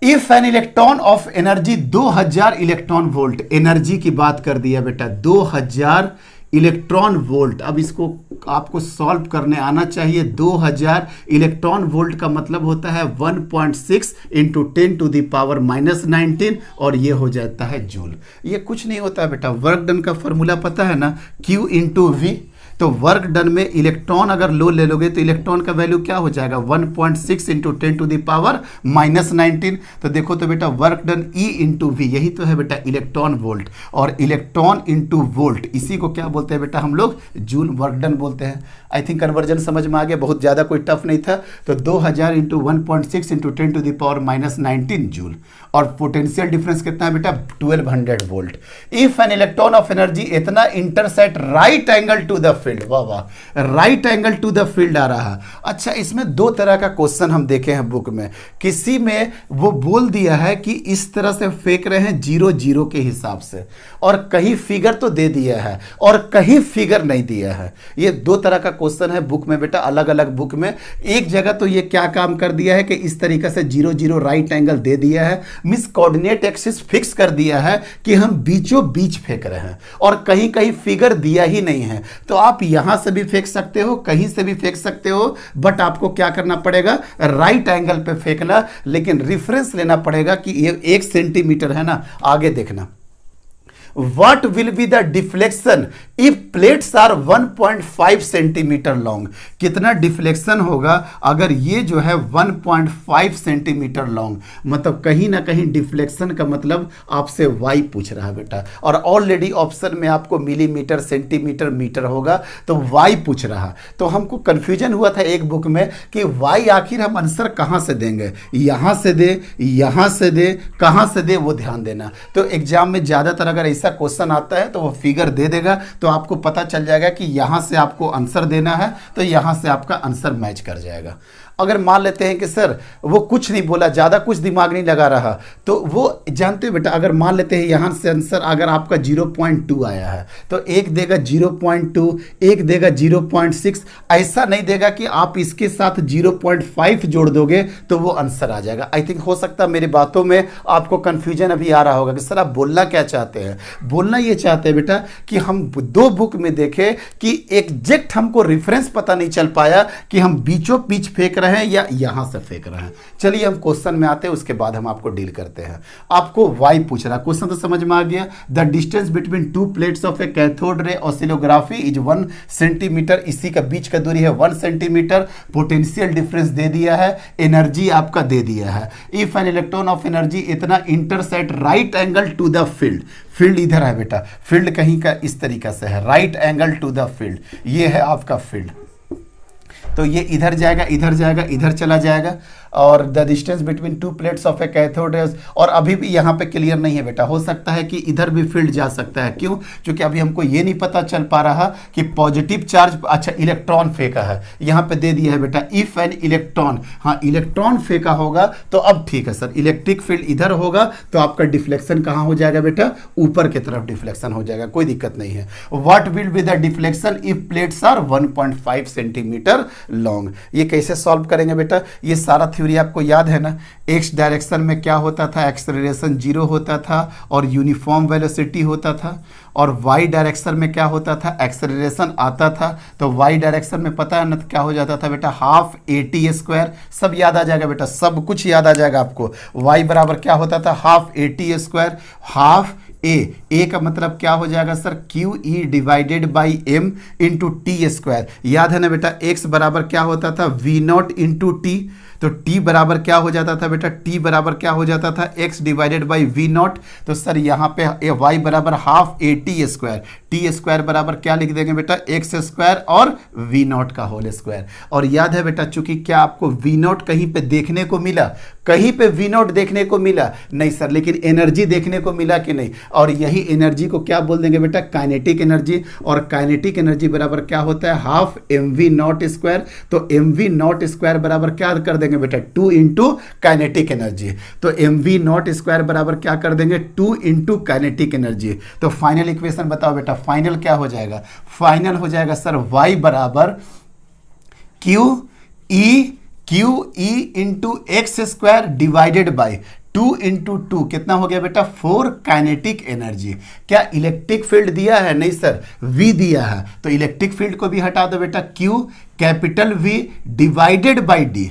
If an electron of energy 2000 electron volt, energy की बात कर दिया बेटा, 2000 इलेक्ट्रॉन वोल्ट। अब इसको आपको सॉल्व करने आना चाहिए। 2000 इलेक्ट्रॉन वोल्ट का मतलब होता है 1.6 इंटू 10 टू द पावर -19, और ये हो जाता है जूल। ये कुछ नहीं होता है बेटा, वर्क डन का फॉर्मूला पता है ना? Q into V। तो वर्क डन में इलेक्ट्रॉन अगर लो ले लोगे तो इलेक्ट्रॉन का वैल्यू क्या हो जाएगा? 1.6 इंटू 10 टू द पावर -19। तो देखो तो बेटा work done E into V, यही तो है बेटा इलेक्ट्रॉन वोल्ट, और इलेक्ट्रॉन इंटू वोल्ट इसी को क्या बोलते हैं बेटा हम लोग? जूल वर्क डन बोलते हैं। आई थिंक कन्वर्जन समझ में आ गया, बहुत ज़्यादा कोई टफ नहीं था। तो 2000 into 1.6 into 10 to the power -19 joule, और पोटेंशियल डिफरेंस कितना है बेटा? 1200 volt. If an electron of energy इतना intersect right angle to the field, वाह वाह, right angle to the field आ रहा है। अच्छा, इसमें दो तरह का क्वेश्चन हम देखे हैं बुक में। किसी में वो बोल दिया है कि इस तरह से फेंक रहे हैं 0 0 के हिसाब से, और कहीं फिगर तो दे दिया है और कहीं फिगर नहीं दिया है। ये दो तरह का क्वेश्चन है बुक में बेटा, अलग अलग बुक में। एक जगह तो ये क्या काम कर दिया है कि इस तरीके से 0 0 राइट एंगल दे दिया है, मिस कोऑर्डिनेट एक्सिस फिक्स कर दिया है कि हम बीचों बीच फेंक रहे हैं, और कहीं कहीं फिगर दिया ही नहीं है। तो आप यहां से भी फेंक सकते हो, कहीं से भी फेंक सकते हो, बट आपको क्या करना पड़ेगा? राइट एंगल पे फेंकना, लेकिन रेफरेंस लेना पड़ेगा कि ये 1 सेंटीमीटर है ना। आगे देखना, What will be the deflection if plates are 1.5 centimeter long? कितना डिफ्लेक्शन होगा अगर ये जो है 1.5 सेंटीमीटर लॉन्ग, मतलब कहीं ना कहीं डिफ्लेक्शन का मतलब आपसे वाई पूछ रहा है बेटा, और ऑलरेडी ऑप्शन में आपको मिलीमीटर सेंटीमीटर मीटर होगा, तो वाई पूछ रहा। तो हमको कंफ्यूजन हुआ था एक बुक में कि वाई आखिर हम आंसर कहाँ से देंगे, यहाँ से दे, यहाँ से दे, कहाँ से दे, वो ध्यान देना। तो एग्जाम में ज़्यादातर अगर ऐसा क्वेश्चन आता है तो वो फिगर दे देगा, तो आपको पता चल जाएगा कि यहां से आपको आंसर देना है, तो यहां से आपका आंसर मैच कर जाएगा। अगर मान लेते हैं कि सर वो कुछ नहीं बोला, ज़्यादा कुछ दिमाग नहीं लगा रहा, तो वो जानते हो बेटा, अगर मान लेते हैं यहाँ से आंसर अगर आपका 0.2 आया है तो एक देगा 0.2, एक देगा 0.6, ऐसा नहीं देगा कि आप इसके साथ 0.5 जोड़ दोगे तो वो आंसर आ जाएगा। आई थिंक हो सकता है मेरी बातों में आपको कंफ्यूजन अभी आ रहा होगा कि सर आप बोलना क्या चाहते हैं। बोलना ये चाहते हैं बेटा कि हम दो बुक में देखें कि एग्जैक्ट हमको रेफरेंस पता नहीं चल पाया कि हम बीचों बीच फेंक रहे हैं या यहां से फेंक रहे हैं। चलिए हम क्वेश्चन में आते हैं, उसके बाद हम आपको डील करते हैं। आपको वाई पूछ रहा, क्वेश्चन तो समझ में आ गया। The distance between two plates of a cathode ray oscillography is 1 centimetre, इसी का बीच का दूरी है 1 सेंटीमीटर। पोटेंशियल डिफरेंस दे दिया है, एनर्जी आपका दे दिया है। If an electron of energy इतना intersect right angle to the field, field इधर है बेटा, फील्ड कहीं का इस तरीका से है, right angle to the field, ये है आपका फील्ड, तो ये इधर जाएगा, इधर जाएगा, इधर चला जाएगा। और the distance between two plates of a cathode rays, और अभी भी यहाँ पे क्लियर नहीं है बेटा, हो सकता है कि इधर भी फील्ड जा सकता है। क्यों? क्योंकि अभी हमको ये नहीं पता चल पा रहा कि पॉजिटिव चार्ज, अच्छा इलेक्ट्रॉन फेंका है, यहाँ पे दे दिया है बेटा इफ एन इलेक्ट्रॉन, हाँ इलेक्ट्रॉन फेंका होगा तो अब ठीक है सर, इलेक्ट्रिक फील्ड इधर होगा तो आपका डिफ्लेक्शन कहाँ हो जाएगा बेटा, ऊपर की तरफ डिफ्लेक्शन हो जाएगा, कोई दिक्कत नहीं है। What will be the deflection if plates are 1.5 centimeter long. ये कैसे सॉल्व करेंगे बेटा, ये सारा थ्योरी आपको याद है ना। एक्स डायरेक्शन में क्या होता था, एक्सेलरेशन 0 होता था और यूनिफॉर्म वेलोसिटी होता था, और वाई डायरेक्शन में क्या होता था, एक्सेलरेशन आता था तो वाई डायरेक्शन में पता है ना क्या हो जाता था बेटा, हाफ AT²। सब याद आ जाएगा बेटा, सब कुछ याद आ जाएगा आपको। वाई बराबर क्या होता था, हाफ AT², हाफ ए का मतलब क्या हो जाएगा sir, QE divided by M into T²। याद है ना बेटा, एक्स बराबर क्या होता था, V0 इंटू T, तो T बराबर क्या हो जाता था बेटा, T बराबर क्या हो जाता था, x डिवाइडेड बाई V0। तो सर यहाँ पे y बराबर हाफ AT², T² बराबर क्या लिख देंगे बेटा, x² और V0 का होल स्क्वायर। और याद है बेटा, चूंकि क्या आपको V0 कहीं पे देखने को मिला, कहीं पे V0 देखने को मिला नहीं सर, लेकिन एनर्जी देखने को मिला कि नहीं, और यही एनर्जी को क्या बोल देंगे बेटा, काइनेटिक एनर्जी। और काइनेटिक एनर्जी बराबर क्या होता है, हाफ mv0²। तो mv0² बराबर क्या कर देंगे बेटा, 2 इंटू काइनेटिक एनर्जी। तो mv0² बराबर क्या कर देंगे, 2 इंटू काइनेटिक एनर्जी। तो फाइनल इक्वेशन बताओ बेटा, फाइनल क्या हो जाएगा, फाइनल हो जाएगा सर y बराबर QE into x² divided by 2 into 2, कितना हो गया बेटा, 4 काइनेटिक एनर्जी। क्या इलेक्ट्रिक फील्ड दिया है, नहीं सर, V दिया है, तो इलेक्ट्रिक फील्ड को भी हटा दो बेटा, Q capital V divided by D।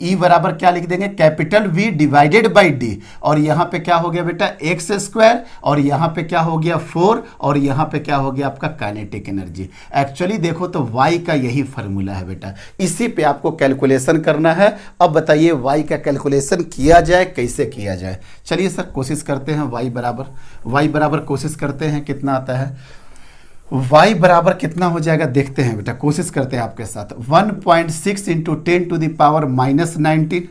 E बराबर क्या लिख देंगे, capital V divided by D। और यहाँ पे क्या हो गया बेटा, x², और यहाँ पे क्या हो गया 4, और यहाँ पे क्या हो गया आपका काइनेटिक एनर्जी। एक्चुअली देखो तो y का यही फार्मूला है बेटा, इसी पे आपको कैलकुलेशन करना है। अब बताइए y का कैलकुलेशन किया जाए, कैसे किया जाए। चलिए सर कोशिश करते हैं, y बराबर कोशिश करते हैं कितना आता है, y बराबर कितना हो जाएगा देखते हैं बेटा, कोशिश करते हैं आपके साथ। 1.6 into 10 to the power -19,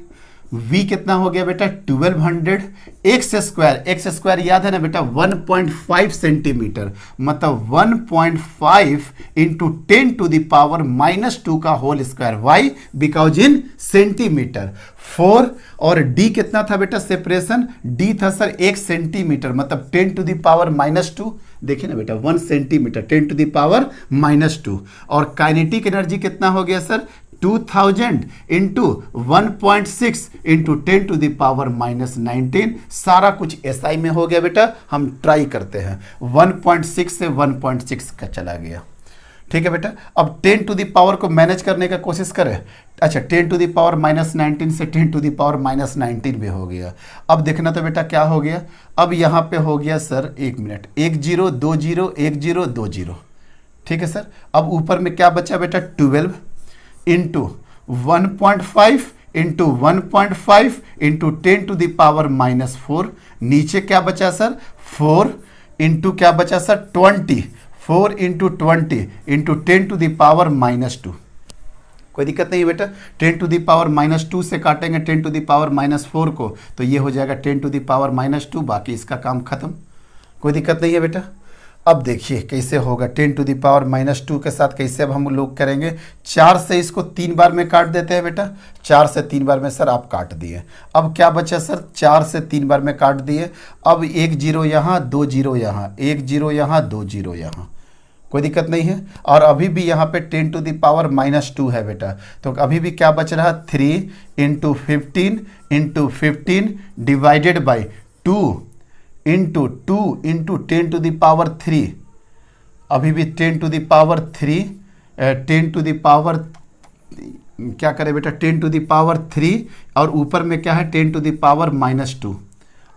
v कितना हो गया बेटा 1200, x² याद है ना बेटा 1.5 सेंटीमीटर, मतलब 1.5 इंटू 10 टू द पावर -2 का whole square, why because in centimeter. 4 और d कितना था बेटा, सेपरेशन d था सर 1 सेंटीमीटर, मतलब 10 टू द पावर -2, देखिए ना बेटा 1 सेंटीमीटर 10 टू द पावर -2। और काइनेटिक एनर्जी कितना हो गया sir 2000 into 1.6 into 10 to the power -19। सारा कुछ SI में हो गया बेटा, हम ट्राई करते हैं। 1.6 से 1.6 का चला गया, ठीक है बेटा। अब 10 टू द पावर को मैनेज करने का कोशिश करें। अच्छा 10 टू द पावर -19 से 10 टू द पावर -19 भी हो गया। अब देखना तो बेटा क्या हो गया, अब यहाँ पे हो गया सर 1 मिनट 1 0 2 0 1 0 2 0, ठीक है सर। अब ऊपर में क्या बचा बेटा 12 into 1.5 into 1.5 into 10 to the power -4। नीचे क्या बचा सर 4 इंटू क्या बचा sir 20, 4 into 20 into 10 to the power -2। कोई दिक्कत नहीं है बेटा, 10 टू द पावर -2 से काटेंगे 10 टू द पावर -4 को, तो ये हो जाएगा 10 टू द पावर -2, बाकी इसका काम खत्म, कोई दिक्कत नहीं है बेटा। अब देखिए कैसे होगा 10⁻⁻² के साथ कैसे अब हम लोग करेंगे। 4 से इसको 3 बार में काट देते हैं बेटा, 4 से 3 बार में सर आप काट दिए। अब क्या बचा सर, 4 से 3 बार में काट दिए। अब 1 0 यहाँ, 2 0 यहाँ, 1 0 यहाँ, 2 0 यहाँ, कोई दिक्कत नहीं है। और अभी भी यहाँ पे 10⁻⁻² है बेटा, तो अभी भी क्या बच रहा, 3 × 15 × 15 डिवाइडेड बाई 2 × 10⁻3, अभी भी 10⁻3 क्या करें बेटा 10⁻3 और ऊपर में क्या है 10⁻⁻²।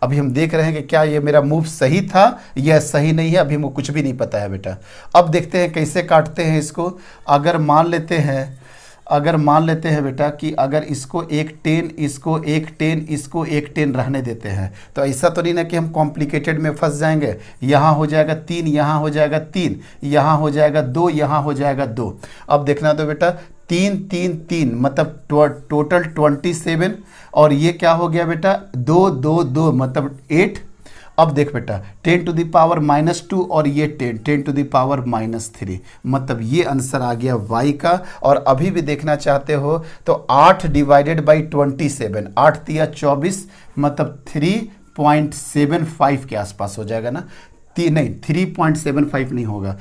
अभी हम देख रहे हैं कि क्या ये मेरा मूव सही था या सही नहीं है, अभी मुझे कुछ भी नहीं पता है बेटा। अब देखते हैं कैसे काटते हैं इसको। अगर मान लेते हैं बेटा कि अगर इसको एक 10 इसको एक 10 इसको एक 10 रहने देते हैं, तो ऐसा तो नहीं ना कि हम कॉम्प्लिकेटेड में फंस जाएंगे। यहाँ हो जाएगा 3, यहाँ हो जाएगा 3, यहाँ हो जाएगा 2, यहाँ हो जाएगा 2। अब देखना तो बेटा 3 3 3 मतलब टोटल 27, और ये क्या हो गया बेटा 2 2 2 मतलब 8। अब देख बेटा 10⁻⁻² और ये 10⁻⁻3 मतलब ये आंसर आ गया y का। और अभी भी देखना चाहते हो तो 8 डिवाइडेड बाई 27, 8 तिया 24 मतलब 3.75 के आसपास हो जाएगा ना, नहीं 3.75 नहीं होगा।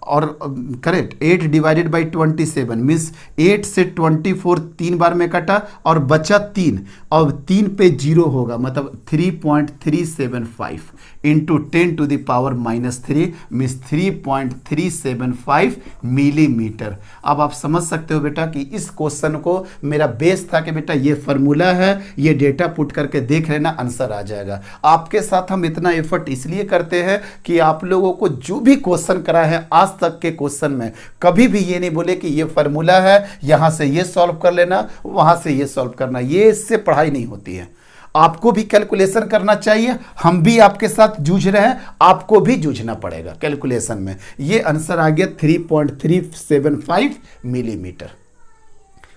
और करेक्ट 8 डिवाइडेड बाई 27 मीन्स 8 से 24 3 बार में कटा और बचा 3, और 3 पे 0 होगा मतलब 3.375 इंटू 10⁻⁻3 मीन्स 3.375 मिलीमीटर। अब आप समझ सकते हो बेटा कि इस क्वेश्चन को मेरा बेस था कि बेटा ये फार्मूला है, ये डेटा पुट करके देख लेना, आंसर आ जाएगा। आपके साथ हम इतना एफर्ट इसलिए करते हैं कि आप लोगों को जो भी क्वेश्चन करा है आज तक के क्वेश्चन में कभी भी ये नहीं बोले कि ये फार्मूला है, यहां से ये सॉल्व कर लेना, वहां से ये सॉल्व करना, ये इससे पढ़ाई नहीं होती है। आपको भी कैलकुलेशन करना चाहिए, हम भी आपके साथ जूझ रहे हैं, आपको भी जूझना पड़ेगा कैलकुलेशन में। ये आंसर आ गया 3.375 मिलीमीटर,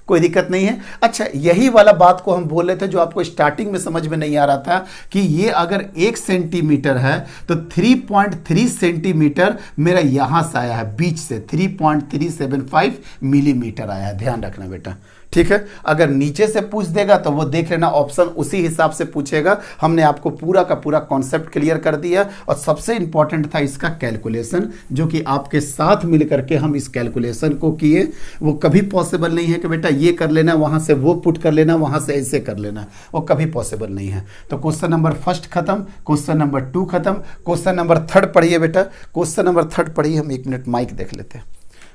कोई दिक्कत नहीं है। अच्छा यही वाला बात को हम बोल रहे थे जो आपको स्टार्टिंग में समझ में नहीं आ रहा था कि ये अगर 1 सेंटीमीटर है तो 3.3 सेंटीमीटर मेरा यहां से आया है, बीच से 3.375 मिलीमीटर आया है, ध्यान रखना बेटा, ठीक है। अगर नीचे से पूछ देगा तो वो देख लेना, ऑप्शन उसी हिसाब से पूछेगा। हमने आपको पूरा का पूरा कॉन्सेप्ट क्लियर कर दिया, और सबसे इंपॉर्टेंट था इसका कैलकुलेशन, जो कि आपके साथ मिल करके हम इस कैलकुलेशन को किए। वो कभी पॉसिबल नहीं है कि बेटा ये कर लेना, वहां से वो पुट कर लेना, वहां से ऐसे कर लेना, वो कभी पॉसिबल नहीं है। तो क्वेश्चन नंबर 1 खत्म, क्वेश्चन नंबर 2 खत्म, क्वेश्चन नंबर 3 पढ़िए बेटा, क्वेश्चन नंबर 3 पढ़िए। हम 1 मिनट माइक देख लेते हैं।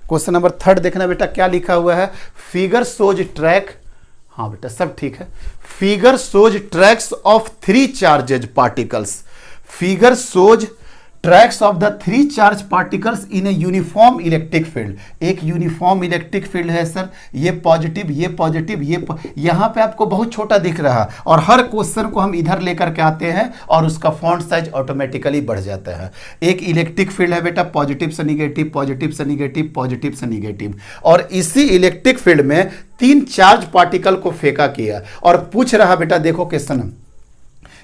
क्वेश्चन नंबर 3 देखना बेटा, क्या लिखा हुआ है, फिगर सोज ट्रैक, हाँ बेटा सब ठीक है, figure shows tracks of 3 charges particles, figure shows tracks of the 3 charge particles in a uniform electric field. एक यूनिफॉर्म इलेक्ट्रिक फील्ड है सर, ये पॉजिटिव, ये पॉजिटिव, ये यहां पे आपको बहुत छोटा दिख रहा, और हर क्वेश्चन को हम इधर लेकर के आते हैं और उसका फॉन्ट साइज ऑटोमेटिकली बढ़ जाता है। एक इलेक्ट्रिक फील्ड है बेटा, पॉजिटिव से निगेटिव, पॉजिटिव से निगेटिव, पॉजिटिव से निगेटिव, और इसी इलेक्ट्रिक फील्ड में 3 चार्ज पार्टिकल को फेंका किया और पूछ रहा बेटा, देखो question,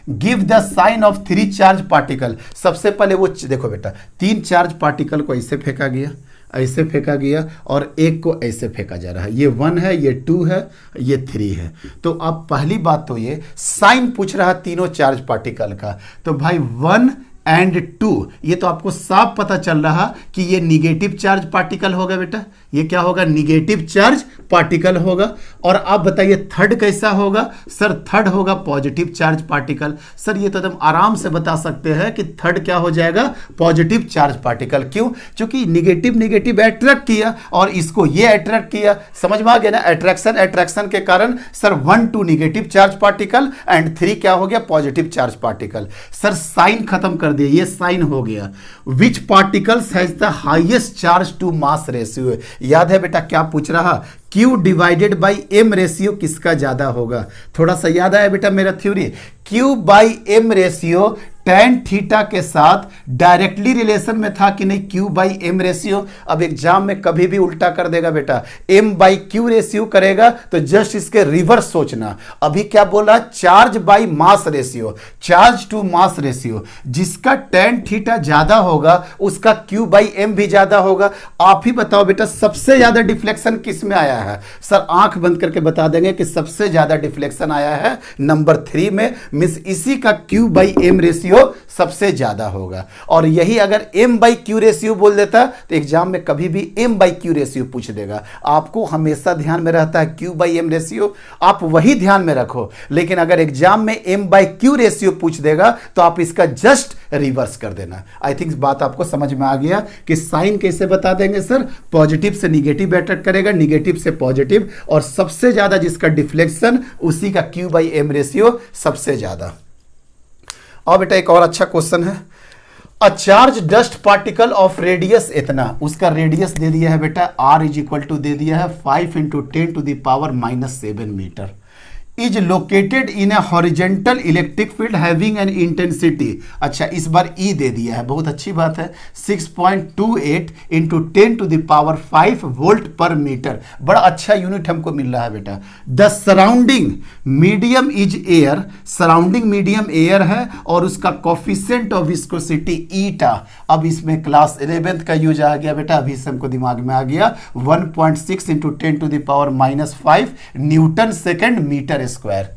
give the sign of 3 charge particle. सबसे पहले वो देखो बेटा, 3 चार्ज पार्टिकल को ऐसे फेंका गया, ऐसे फेंका गया, और एक को ऐसे फेंका जा रहा है, ये 1 है, ये 2 है, ये 3 है। तो अब पहली बात तो ये साइन पूछ रहा तीनों चार्ज पार्टिकल का, तो भाई 1 और 2, ये तो आपको साफ पता चल रहा कि ये निगेटिव चार्ज पार्टिकल होगा बेटा, ये क्या होगा, निगेटिव चार्ज पार्टिकल होगा। और आप बताइए थर्ड कैसा होगा, सर थर्ड होगा पॉजिटिव चार्ज पार्टिकल। सर ये तो एकदम आराम से बता सकते हैं कि थर्ड क्या हो जाएगा, पॉजिटिव चार्ज पार्टिकल। क्यों, क्योंकि निगेटिव निगेटिव अट्रैक्ट किया और इसको ये अट्रैक्ट किया, समझ में आ गया ना, अट्रैक्शन, अट्रैक्शन के कारण sir 1 2 negative charge particle and 3 क्या हो गया, positive charge particle. Sir sign खत्म कर दिया, ये साइन हो गया। Which particles has the highest charge to mass ratio, याद है बेटा क्या पूछ रहा, Q divided by M ratio किसका ज्यादा होगा। थोड़ा सा याद आया बेटा मेरा theory, Q by M ratio tan theta के साथ डायरेक्टली रिलेशन में था कि नहीं, Q बाई एम रेशियो। अब एग्जाम में कभी भी उल्टा कर देगा बेटा, M बाई क्यू रेशियो करेगा तो जस्ट इसके रिवर्स सोचना। अभी क्या बोला, charge by mass ratio, charge to mass ratio, जिसका tan थीटा ज्यादा होगा उसका Q बाई एम भी ज्यादा होगा। आप ही बताओ बेटा सबसे ज्यादा डिफ्लेक्शन किस में आया है? सर आंख बंद करके बता देंगे कि सबसे ज्यादा डिफ्लेक्शन आया है नंबर 3 में, मींस इसी का Q बाई एम रेशियो सबसे ज्यादा होगा। और यही अगर M बाई क्यू रेशियो बोल देता तो एग्जाम में कभी भी M बाई क्यू रेशियो पूछ देगा। आपको हमेशा ध्यान में रहता है Q बाई एम रेशियो, आप वही ध्यान में रखो। लेकिन अगर एग्जाम में M बाई क्यू रेशियो पूछ देगा तो आप इसका जस्ट रिवर्स कर देना। आई थिंक बात आपको समझ में आ गया कि साइन कैसे बता देंगे सर, पॉजिटिव से निगेटिव अट्रैक्ट करेगा, निगेटिव से पॉजिटिव, और सबसे ज्यादा जिसका डिफ्लेक्शन उसी का Q बाई एम रेशियो सबसे ज्यादा। और बेटा एक और अच्छा क्वेश्चन है, a charge dust particle of radius इतना, उसका रेडियस दे दिया है बेटा r इज इक्वल टू दे दिया है 5 × 10⁻⁻7 meter, is located in a horizontal electric field having an intensity. अच्छा इस बार ई दे दिया है, बहुत अच्छी बात है, 6.28 × 10⁵ वोल्ट पर मीटर, बड़ा अच्छा यूनिट हमको मिल रहा है बेटा। The surrounding medium is air, surrounding medium air है और उसका कोफिशिएंट ऑफ विस्कोसिटी ईटा। अब इसमें क्लास 11th का यूज आ गया बेटा, अभी से हमको दिमाग में आ गया, 1.6 × 10⁻⁵ newton second meter square.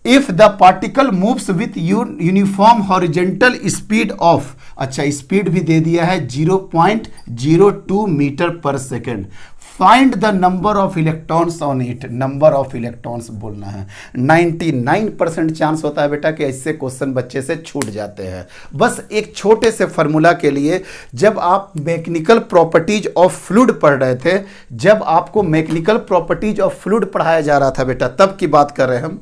If the particle moves with uniform horizontal speed of, अच्छा स्पीड भी दे दिया है 0.02 meter per second, find the number of electrons on it, number of electrons बोलना है। 99% चांस होता है बेटा कि ऐसे क्वेश्चन बच्चे से छूट जाते हैं। बस एक छोटे से फॉर्मूला के लिए, जब आप मैकेनिकल प्रॉपर्टीज ऑफ फ्लूइड पढ़ रहे थे, जब आपको मैकेनिकल प्रॉपर्टीज ऑफ फ्लूइड पढ़ाया जा रहा था बेटा, तब की बात कर रहे हैं हम,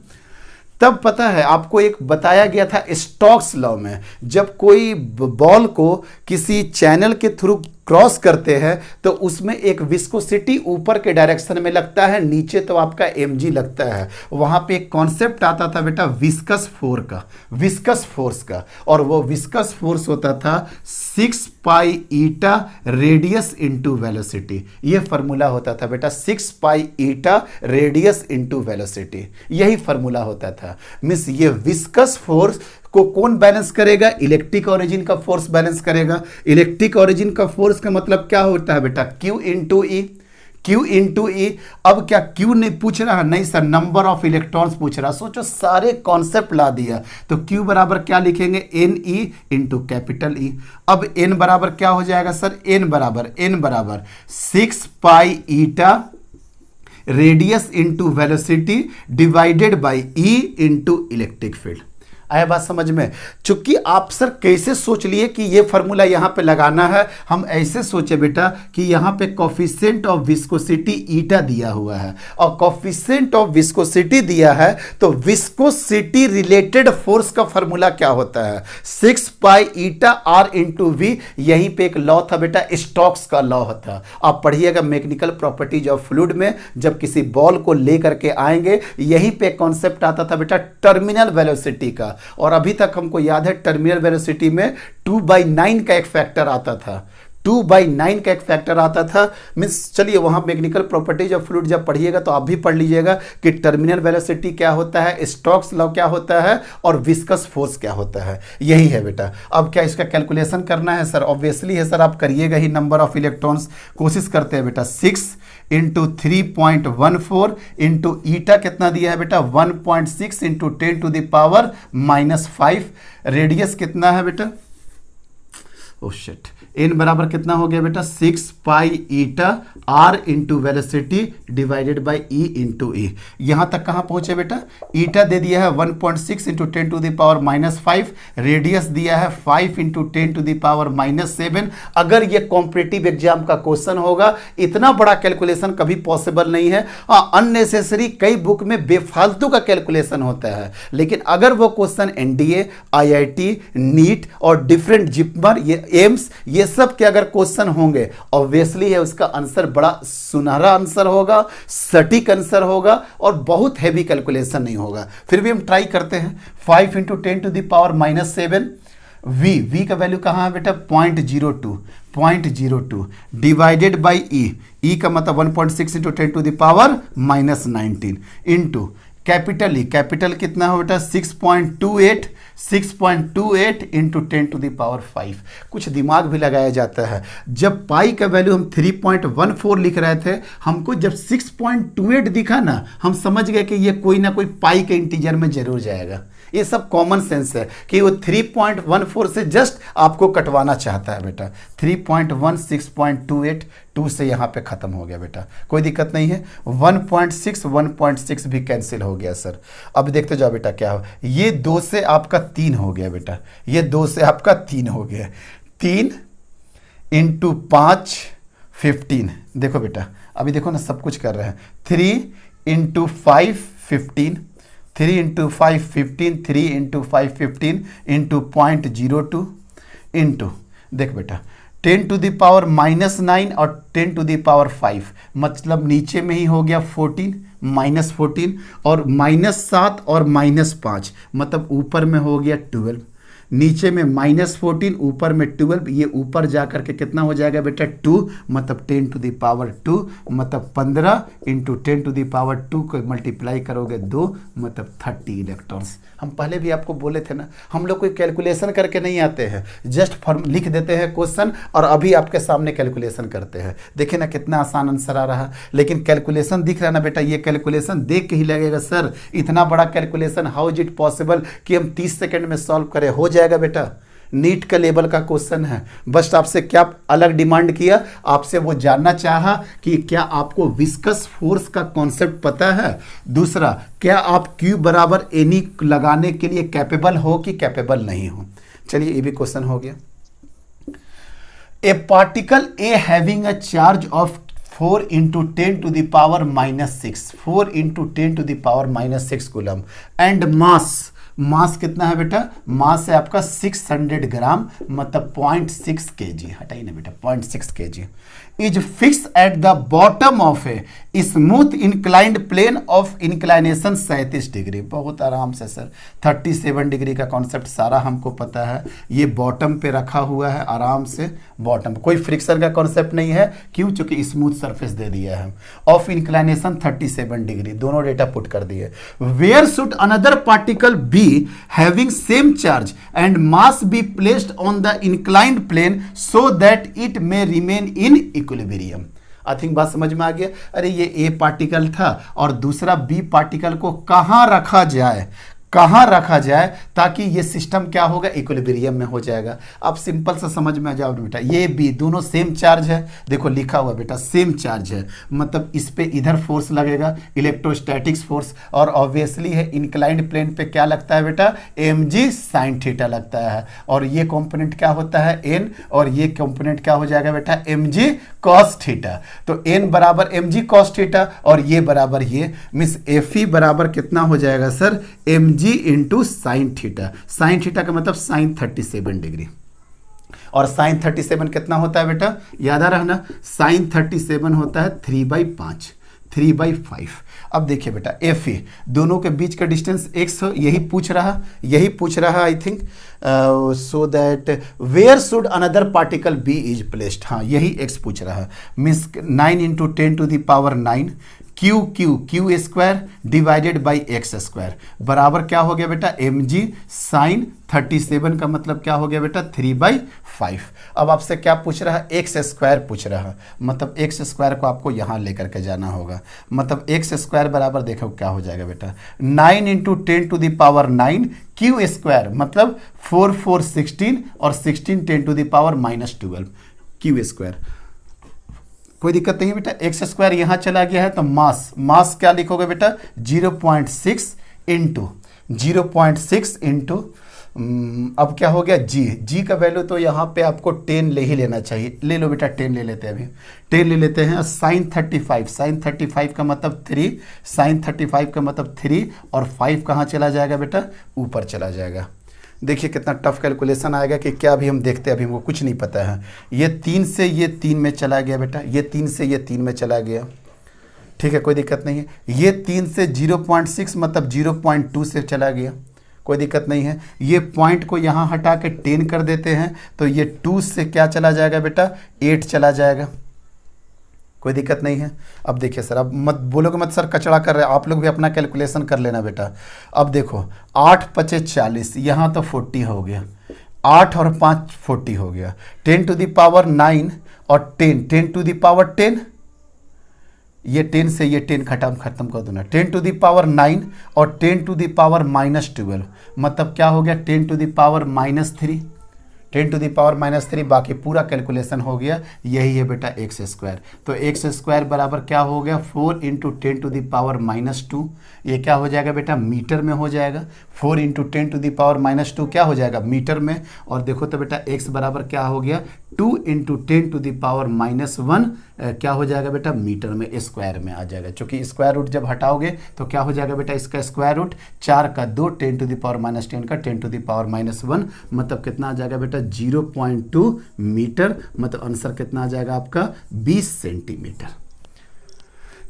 तब पता है आपको एक बताया गया था स्टोक्स लॉ में, जब कोई बॉल को किसी चैनल के थ्रू क्रॉस करते हैं तो उसमें एक विस्कोसिटी ऊपर के डायरेक्शन में लगता है, नीचे तो आपका mg लगता है। वहां पे एक कॉन्सेप्ट आता था बेटा विस्कस फोर्स का, विस्कस फोर्स का, और वो विस्कस फोर्स होता था 6 pi eta radius into velocity. ये फॉर्मूला होता था बेटा, 6 pi eta radius into velocity, यही फॉर्मूला होता था। मिस ये विस्कस फोर्स को कौन बैलेंस करेगा? इलेक्ट्रिक ओरिजिन का फोर्स बैलेंस करेगा। इलेक्ट्रिक ओरिजिन का फोर्स का मतलब क्या होता है बेटा? Q इंटू ई, Q इंटू ई। अब क्या Q नहीं पूछ रहा है? नहीं सर, नंबर ऑफ इलेक्ट्रॉन्स पूछ रहा। सोचो सारे कॉन्सेप्ट ला दिया, तो Q बराबर क्या लिखेंगे? NE into capital E. अब N बराबर क्या हो जाएगा सर? N बराबर 6 pi eta radius into velocity divided by E into electric field. आया बात समझ में? चूंकि आप सर कैसे सोच लिए कि ये फॉर्मूला यहां पे लगाना है, हम ऐसे सोचे बेटा कि यहां पे कोफिशिएंट ऑफ विस्कोसिटी ईटा दिया हुआ है, और कोफिशिएंट ऑफ विस्कोसिटी दिया है तो विस्कोसिटी रिलेटेड फोर्स का फॉर्मूला क्या होता है? 6 pi eta are into we. यहीं पे एक लॉ था बेटा, स्टोक्स का लॉ होता। आप पढ़िएगा मैकेनिकल प्रॉपर्टीज ऑफ फ्लूइड में, जब किसी बॉल को लेकर के आएंगे, यहीं पे कॉन्सेप्ट आता था बेटा टर्मिनल वेलोसिटी का। और अभी तक हमको याद है टर्मिनल वेलोसिटी में 2/9 का एक फैक्टर आता था, 2/9 का एक फैक्टर आता था। मीन्स चलिए वहां मैकेनिकल प्रॉपर्टीज ऑफ फ्लूइड जब पढ़िएगा तो आप भी पढ़ लीजिएगा कि टर्मिनल वेलोसिटी क्या होता है, स्टोक्स लॉ क्या होता है, और विस्कस फोर्स क्या होता है। यही है बेटा। अब क्या इसका कैलकुलेशन करना है सर? ऑब्वियसली है सर, आप करिएगा ही। नंबर ऑफ इलेक्ट्रॉन्स कोशिश करते हैं बेटा, 6 इंटू 3.14 इंटू ईटा कितना दिया है बेटा? 1.6 इंटू 10⁻⁻5। रेडियस कितना है बेटा? ओह शिट, n बराबर कितना हो गया बेटा? 6 pi eta r into velocity divided by e into E. यहां तक कहां पहुंचे बेटा? ईटा दे दिया है 1.6 इंटू 10⁻⁵, रेडियस दिया है 5 इंटू 10⁻⁻7। अगर ये कॉम्पिटिटिव एग्जाम का क्वेश्चन होगा, इतना बड़ा कैलकुलेशन कभी पॉसिबल नहीं है। अननेसेसरी कई बुक में बेफालतू का कैलकुलेशन होता है, लेकिन अगर वो क्वेश्चन NDA, IIT, नीट और डिफरेंट जिपमर, ये एम्स, ये सब के अगर क्वेश्चन होंगे ऑब्वियसली है उसका आंसर बड़ा सुनहरा आंसर होगा, सटीक आंसर होगा और बहुत हैवी कैलकुलेशन नहीं होगा। फिर भी हम ट्राई करते हैं। 5 × 10⁻⁻7 v का वैल्यू कहाँ है बेटा 0.02 डिवाइडेड बाई ई का मतलब 1.6 × 10⁻⁻19 इंटू कैपिटल ई, कैपिटल कितना हो बेटा 6.28 इंटू 10⁵। कुछ दिमाग भी लगाया जाता है। जब पाई का वैल्यू हम 3.14 लिख रहे थे, हमको जब 6.28 दिखा ना, हम समझ गए कि ये कोई ना कोई पाई के इंटीजर में जरूर जाएगा। ये सब कॉमन सेंस है कि वो 3.14 से जस्ट आपको कटवाना चाहता है बेटा। 3.1 6.28 2 से यहाँ पे खत्म हो गया बेटा, कोई दिक्कत नहीं है। 1.6 भी कैंसिल हो गया सर। अब देखते जाओ बेटा क्या हो, ये 2 से आपका 3 हो गया बेटा, ये 2 से आपका 3 हो गया। 3 × 5 15। देखो बेटा अभी देखो ना सब कुछ कर रहे हैं। 3 × 5 15, 3 × 5 15, 3 × 5 15 इंटू 0.02 इंटू देख बेटा 10⁻⁻9 और 10⁻5, मतलब नीचे में ही हो गया 14 -14 और -7 और -5, मतलब ऊपर में हो गया 12, नीचे में -14 ऊपर में 12, ये ऊपर जा करके कितना हो जाएगा बेटा 2, मतलब 10⁻2 मतलब 15 इंटू 10⁻2 को मल्टीप्लाई करोगे 2 मतलब 30 इलेक्ट्रॉन्स। हम पहले भी आपको बोले थे ना, हम लोग कोई कैलकुलेशन करके नहीं आते हैं, जस्ट फॉर्म लिख देते हैं क्वेश्चन और अभी आपके सामने कैलकुलेशन करते हैं। देखिए ना कितना आसान आंसर आ रहा है, लेकिन कैलकुलेशन दिख रहा है ना बेटा, ये कैलकुलेशन देख के ही लगेगा सर इतना बड़ा calculation how is it possible कि हम 30 सेकंड में सॉल्व करें। हो जाएगा बेटा, नीट का लेवल का क्वेश्चन है। बस आपसे क्या अलग डिमांड किया, आपसे वो जानना चाहा कि क्या आपको विस्कस फोर्स का कॉन्सेप्ट पता है, दूसरा क्या आप Q बराबर एनी लगाने के लिए कैपेबल हो कि कैपेबल नहीं हो। चलिए ये भी क्वेश्चन हो गया। ए particle A having a charge of 4 × 10⁻⁻6 4 × 10⁻⁻6 coulomb and mass कितना है बेटा, मास है आपका 600 ग्राम, मतलब 0.6 kg, हटाइए ना बेटा 0.6 kg, is fix at the bottom of a smooth inclined plane of inclination 37 degree. बहुत आराम से सर 37 डिग्री का कॉन्सेप्ट सारा हमको पता है। ये बॉटम पे रखा हुआ है आराम से, बॉटम कोई फ्रिक्शन का कॉन्सेप्ट नहीं है, क्यों, चूंकि स्मूथ सरफेस दे दिया है। ऑफ इंक्लाइनेशन 37 डिग्री, दोनों डेटा पुट कर दिए। Where should another particle be having same charge and mass be placed on the inclined plane so that it may remain in equilibrium। I think बात समझ में आ गया। अरे ये ए पार्टिकल था और दूसरा बी पार्टिकल को कहाँ रखा जाए, कहाँ रखा जाए ताकि ये सिस्टम क्या होगा, इक्विलिब्रियम में हो जाएगा। अब सिंपल सा समझ में आ जाओ बेटा, ये बी दोनों सेम चार्ज है, देखो लिखा हुआ बेटा सेम चार्ज है, मतलब इस पे इधर फोर्स लगेगा इलेक्ट्रोस्टैटिक्स फोर्स, और ऑब्वियसली है इंक्लाइंड प्लेन पे क्या लगता है बेटा mg sin थीटा लगता है, और ये कंपोनेंट क्या होता है n, और ये कंपोनेंट क्या हो जाएगा बेटा mg cos थीटा। तो n बराबर mg cos थीटा और ये बराबर ये, मिस Fe बराबर कितना हो जाएगा sir mg into sine theta. Sine theta का मतलब साइन 37 डिग्री, और साइन 37 कितना होता है बेटा, याद आ रहा है ना, साइन 37 होता है 3/5। अब देखिए बेटा Fe दोनों के बीच का डिस्टेंस x हो, यही पूछ रहा I think, so that where should another particle be is placed, हाँ यही x पूछ रहा है। Means 9 × 10⁹ q square divided by x square बराबर क्या हो गया बेटा mg साइन 37 का मतलब क्या हो गया बेटा 3/5। अब आपसे क्या पूछ रहा है, एक्स स्क्वायर पूछ रहा है, मतलब एक्स स्क्वायर को आपको यहाँ लेकर के जाना होगा, मतलब एक्स स्क्वायर बराबर देखो क्या हो जाएगा बेटा 9 × 10⁹ क्यू स्क्वायर मतलब 4 4 16 और 16 10⁻⁻12 क्यू स्क्वायर। कोई दिक्कत नहीं है बेटा, एक्स स्क्वायर यहाँ चला गया है तो मास क्या लिखोगे बेटा 0.6 इंटू अब क्या हो गया जी का वैल्यू तो यहाँ पे आपको 10 ले ही लेना चाहिए, ले लो बेटा 10 ले लेते हैं, अभी 10 ले लेते हैं। साइन 35 का मतलब 3, साइन 35 का मतलब 3 और 5 कहाँ चला जाएगा बेटा ऊपर चला जाएगा। देखिए कितना टफ कैलकुलेशन आएगा कि क्या, अभी हम देखते हैं, अभी हमको कुछ नहीं पता है। ये 3 से ये 3 में चला गया बेटा, ये 3 से ये 3 में चला गया, ठीक है, कोई दिक्कत नहीं है। ये 3 से 0.6 मतलब 0.2 से चला गया, कोई दिक्कत नहीं है। ये पॉइंट को यहाँ हटा के 10 कर देते हैं तो ये 2 से क्या चला जाएगा बेटा, 8 चला जाएगा, कोई दिक्कत नहीं है। अब देखिए सर, अब मत बोलोगे मत सर कचड़ा कर रहे हैं, आप लोग भी अपना कैलकुलेशन कर लेना बेटा। अब देखो 8 पचे 40, यहाँ तो 40 हो गया, 8 और 5 40 हो गया, 10 टू द पावर 9 और 10 टू द पावर 10, ये 10 से ये 10 खत्म कर दो ना, 10 टू द पावर 9 और 10 टू द पावर -12, मतलब क्या हो गया 10 to the power -3, 10 to the power -3, बाकी पूरा कैलकुलेशन हो गया। यही है बेटा x²। तो x² बराबर क्या हो गया 4 × 10 टू द पावर -2, ये क्या हो जाएगा बेटा मीटर में हो जाएगा। 4 × 10 टू द पावर -2 क्या हो जाएगा मीटर में। और देखो तो बेटा x बराबर क्या हो गया 2 × 10 टू द पावर -1 क्या हो जाएगा बेटा मीटर में, स्क्वायर में आ जाएगा। चूंकि स्क्वायर रूट जब हटाओगे तो क्या हो जाएगा बेटा इसका स्क्वायर रूट 4 का 2, 10 टू द पावर -10 का 10 टू द पावर -1, मतलब कितना आ जाएगा बेटा 0.2 मीटर, मतलब आंसर कितना आ जाएगा आपका 20 सेंटीमीटर।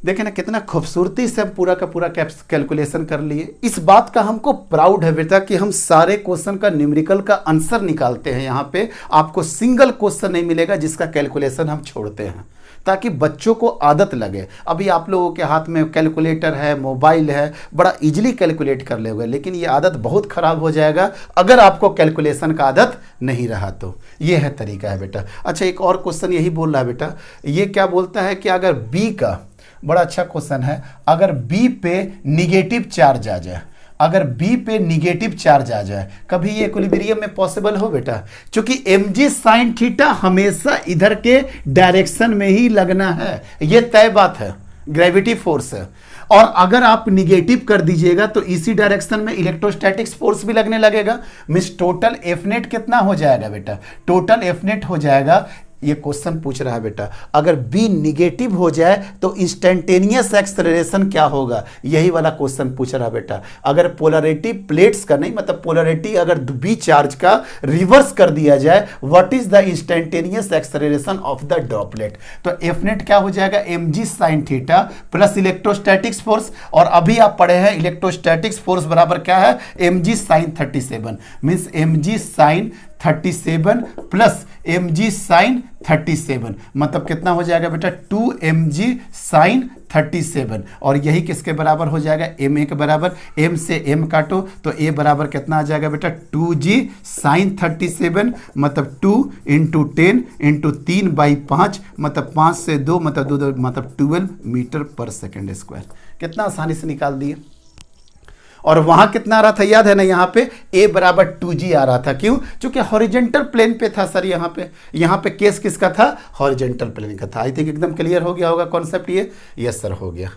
देखें ना कितना खूबसूरती से हम पूरा का पूरा कैलकुलेशन कर लिए। इस बात का हमको प्राउड है बेटा कि हम सारे क्वेश्चन का न्यूमेरिकल का आंसर निकालते हैं। यहाँ पे आपको सिंगल क्वेश्चन नहीं मिलेगा जिसका कैलकुलेशन हम छोड़ते हैं, ताकि बच्चों को आदत लगे। अभी आप लोगों के हाथ में कैलकुलेटर है, मोबाइल है, बड़ा इजीली कैलकुलेट कर लोगे, लेकिन ये आदत बहुत ख़राब हो जाएगा अगर आपको कैलकुलेशन का आदत नहीं रहा तो। ये है तरीका है बेटा। अच्छा, एक और क्वेश्चन यही बोल रहा है बेटा, ये क्या बोलता है कि अगर बी का, बड़ा अच्छा क्वेश्चन है, अगर बी पे निगेटिव चार्ज आ जाए, अगर बी पे निगेटिव चार्ज आ जाए, कभी ये इक्विलिब्रियम में पॉसिबल हो बेटा? क्योंकि mg sin थीटा हमेशा इधर के डायरेक्शन में ही लगना है, ये तय बात है, ग्रेविटी फोर्स है। और अगर आप निगेटिव कर दीजिएगा तो इसी डायरेक्शन में इलेक्ट्रोस्टैटिक्स फोर्स भी लगने लगेगा। मींस टोटल एफ नेट कितना हो जाएगा बेटा? टोटल एफ नेट हो जाएगा, ये क्वेश्चन पूछ रहा है बेटा, अगर B निगेटिव हो जाए तो इंस्टेंटेनियस एक्सेलरेशन क्या होगा, यही वाला क्वेश्चन पूछ रहा है बेटा। अगर पोलरिटी प्लेट्स का नहीं, मतलब पोलरिटी अगर B चार्ज का रिवर्स कर दिया जाए, what is the instantaneous acceleration of the droplet? तो एफ नेट क्या हो जाएगा mg sin theta plus electrostatics force, और अभी आप पढ़े हैं इलेक्ट्रोस्टैटिक्स फोर्स बराबर क्या है mg sin 37, means mg sin 37 plus mg sin 37, मतलब कितना हो जाएगा बेटा 2mg sin 37, और यही किसके बराबर हो जाएगा ma के बराबर। m से m काटो तो a बराबर कितना आ जाएगा बेटा 2g sin 37, मतलब 2 × 10 × 3/5, मतलब 5 से 2 मतलब 2 मतलब 12 मीटर पर सेकेंड स्क्वायर। कितना आसानी से निकाल दिए। और वहां कितना आ रहा था याद है ना, यहाँ पे a बराबर 2g आ रहा था, क्यों? क्योंकि हॉरिजेंटल प्लेन पे था सर। यहाँ पे केस किसका था? हॉरिजेंटल प्लेन का था। आई थिंक एकदम क्लियर हो गया होगा कॉन्सेप्ट ये। यस सर, हो गया।